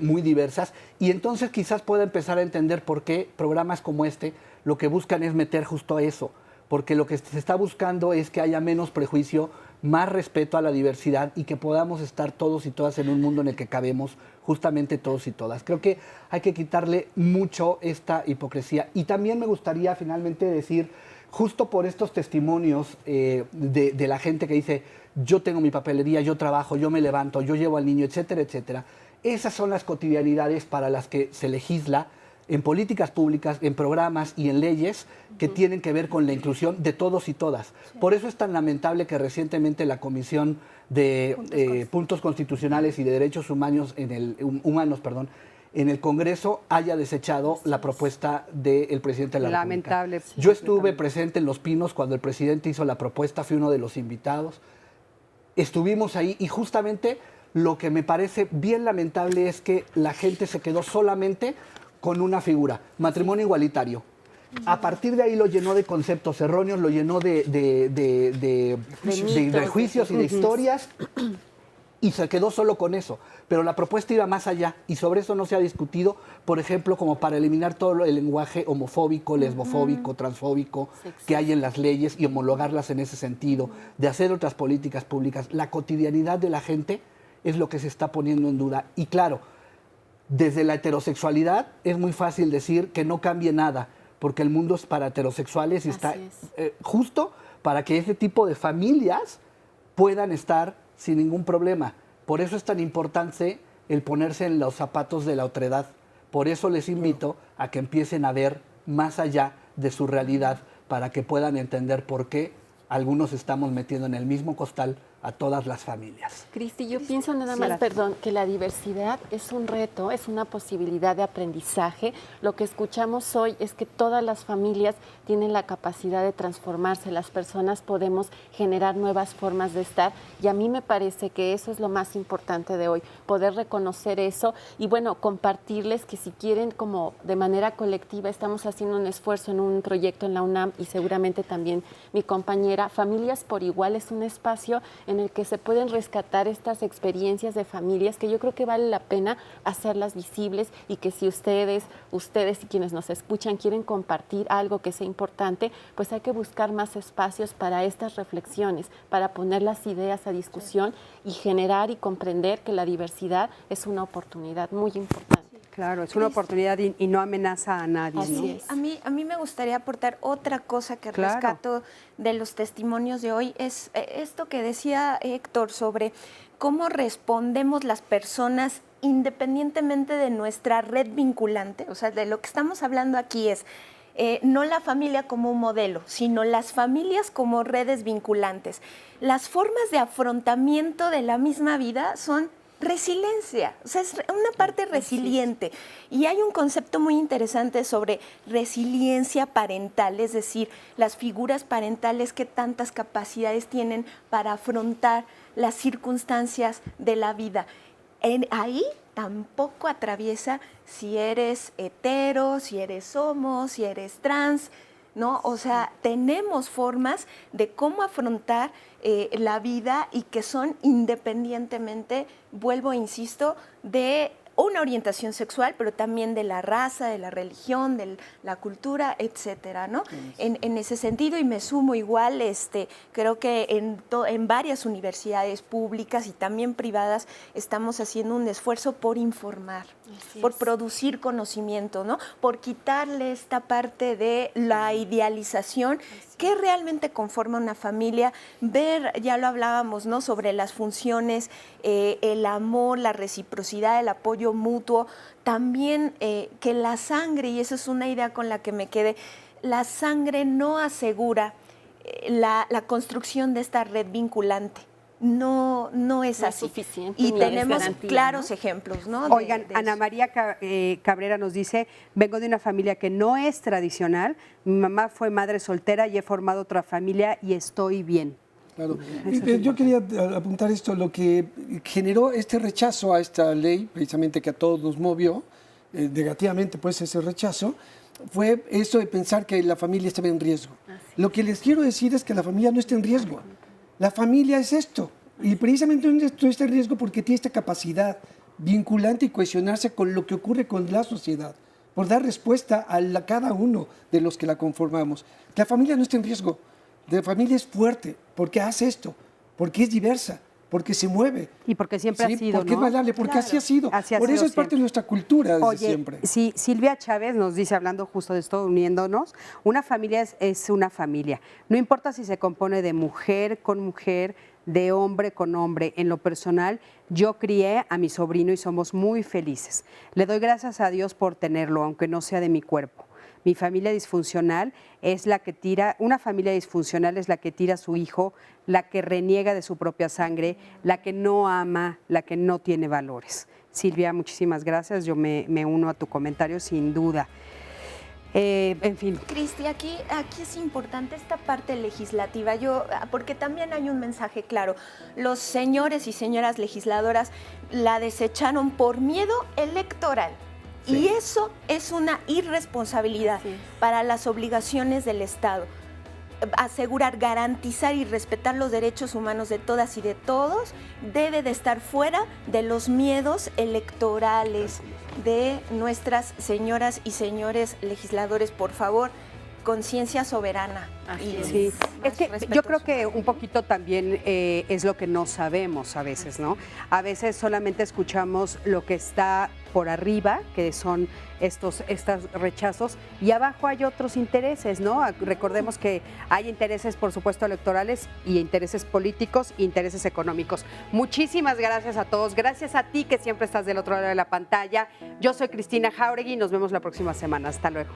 muy diversas. Y entonces quizás pueda empezar a entender por qué programas como este lo que buscan es meter justo eso. Porque lo que se está buscando es que haya menos prejuicio, más respeto a la diversidad y que podamos estar todos y todas en un mundo en el que cabemos justamente todos y todas. Creo que hay que quitarle mucho esta hipocresía. Y también me gustaría finalmente decir, justo por estos testimonios de la gente que dice, yo tengo mi papelería, yo trabajo, yo me levanto, yo llevo al niño, etcétera, etcétera. Esas son las cotidianidades para las que se legisla en políticas públicas, en programas y en leyes que tienen que ver con la inclusión de todos y todas. Por eso es tan lamentable que recientemente la Comisión de Puntos Constitucionales y de Derechos Humanos en el Congreso haya desechado la propuesta del presidente de la República. Lamentable. Yo estuve presente en Los Pinos cuando el presidente hizo la propuesta, fui uno de los invitados. Estuvimos ahí y justamente lo que me parece bien lamentable es que la gente se quedó solamente con una figura, matrimonio igualitario. A partir de ahí lo llenó de conceptos erróneos, lo llenó de juicios y de historias y se quedó solo con eso. Pero la propuesta iba más allá y sobre eso no se ha discutido, por ejemplo, como para eliminar todo el lenguaje homofóbico, lesbofóbico, transfóbico que hay en las leyes y homologarlas en ese sentido, de hacer otras políticas públicas. La cotidianidad de la gente es lo que se está poniendo en duda. Y claro, desde la heterosexualidad es muy fácil decir que no cambie nada, porque el mundo es para heterosexuales y está justo para que ese tipo de familias puedan estar sin ningún problema. Por eso es tan importante el ponerse en los zapatos de la otredad. Por eso les invito a que empiecen a ver más allá de su realidad para que puedan entender por qué algunos estamos metiendo en el mismo costal a todas las familias. Cristi, yo pienso nada más, perdón, que la diversidad es un reto, es una posibilidad de aprendizaje. Lo que escuchamos hoy es que todas las familias tienen la capacidad de transformarse, las personas podemos generar nuevas formas de estar y a mí me parece que eso es lo más importante de hoy, poder reconocer eso y bueno, compartirles que si quieren como de manera colectiva estamos haciendo un esfuerzo en un proyecto en la UNAM y seguramente también mi compañera, Familias por Igual es un espacio en el que se pueden rescatar estas experiencias de familias que yo creo que vale la pena hacerlas visibles y que si ustedes y quienes nos escuchan quieren compartir algo que sea importante, pues hay que buscar más espacios para estas reflexiones, para poner las ideas a discusión y generar y comprender que la diversidad es una oportunidad muy importante. Claro, es una oportunidad y no amenaza a nadie. Así es. A mí me gustaría aportar otra cosa que rescato de los testimonios de hoy, es esto que decía Héctor sobre cómo respondemos las personas independientemente de nuestra red vinculante. O sea, de lo que estamos hablando aquí es no la familia como un modelo, sino las familias como redes vinculantes. Las formas de afrontamiento de la misma vida son resiliencia, o sea, es una parte resiliente. Y hay un concepto muy interesante sobre resiliencia parental, es decir, las figuras parentales que tantas capacidades tienen para afrontar las circunstancias de la vida. Ahí tampoco atraviesa si eres hetero, si eres homo, si eres trans, ¿no? O sea, tenemos formas de cómo afrontar la vida y que son independientemente, vuelvo, insisto, de una orientación sexual, pero también de la raza, de la religión, de la cultura, etcétera, ¿no? En ese sentido, y me sumo igual, creo que en varias universidades públicas y también privadas estamos haciendo un esfuerzo por informar, por producir conocimiento, ¿no? Por quitarle esta parte de la idealización que realmente conforma una familia, ver, ya lo hablábamos, ¿no? Sobre las funciones, el amor, la reciprocidad, el apoyo mutuo, también que la sangre, y esa es una idea con la que me quedé, la sangre no asegura la construcción de esta red vinculante. No es así. Suficiente, y tenemos garantía, claros ¿no? ejemplos, ¿no? Oigan, Ana María Cabrera nos dice, vengo de una familia que no es tradicional, mi mamá fue madre soltera y he formado otra familia y estoy bien. Claro. Yo quería apuntar esto, lo que generó este rechazo a esta ley, precisamente que a todos nos movió, negativamente pues ese rechazo, fue esto de pensar que la familia estaba en riesgo. Lo que les quiero decir es que la familia no está en riesgo. La familia es esto. Y precisamente no está en riesgo porque tiene esta capacidad vinculante y cohesionarse con lo que ocurre con la sociedad, por dar respuesta a cada uno de los que la conformamos. La familia no está en riesgo. La familia es fuerte porque hace esto, porque es diversa, porque se mueve. Y porque siempre ha sido, porque ¿no? es maleable, porque Claro. así ha sido. Así ha Por sido eso es parte siempre. de nuestra cultura desde Oye, siempre. sí, Silvia Chávez nos dice, hablando justo de esto, uniéndonos, una familia es una familia. No importa si se compone de mujer con mujer, de hombre con hombre. En lo personal, yo crié a mi sobrino y somos muy felices. Le doy gracias a Dios por tenerlo, aunque no sea de mi cuerpo. Mi familia disfuncional es la que tira, una familia disfuncional es la que tira a su hijo, la que reniega de su propia sangre, la que no ama, la que no tiene valores. Silvia, muchísimas gracias. Yo me uno a tu comentario sin duda. En fin. Cristi, aquí es importante esta parte legislativa, porque también hay un mensaje claro. Los señores y señoras legisladoras la desecharon por miedo electoral. Sí. Y eso es una irresponsabilidad para las obligaciones del Estado. Asegurar, garantizar y respetar los derechos humanos de todas y de todos debe de estar fuera de los miedos electorales de nuestras señoras y señores legisladores. Por favor, conciencia soberana. Sí, es que yo creo que un poquito también es lo que no sabemos a veces, ¿no? A veces solamente escuchamos lo que está por arriba, que son estos rechazos, y abajo hay otros intereses, ¿no? Recordemos que hay intereses, por supuesto, electorales y intereses políticos e intereses económicos. Muchísimas gracias a todos. Gracias a ti que siempre estás del otro lado de la pantalla. Yo soy Cristina Jáuregui y nos vemos la próxima semana. Hasta luego.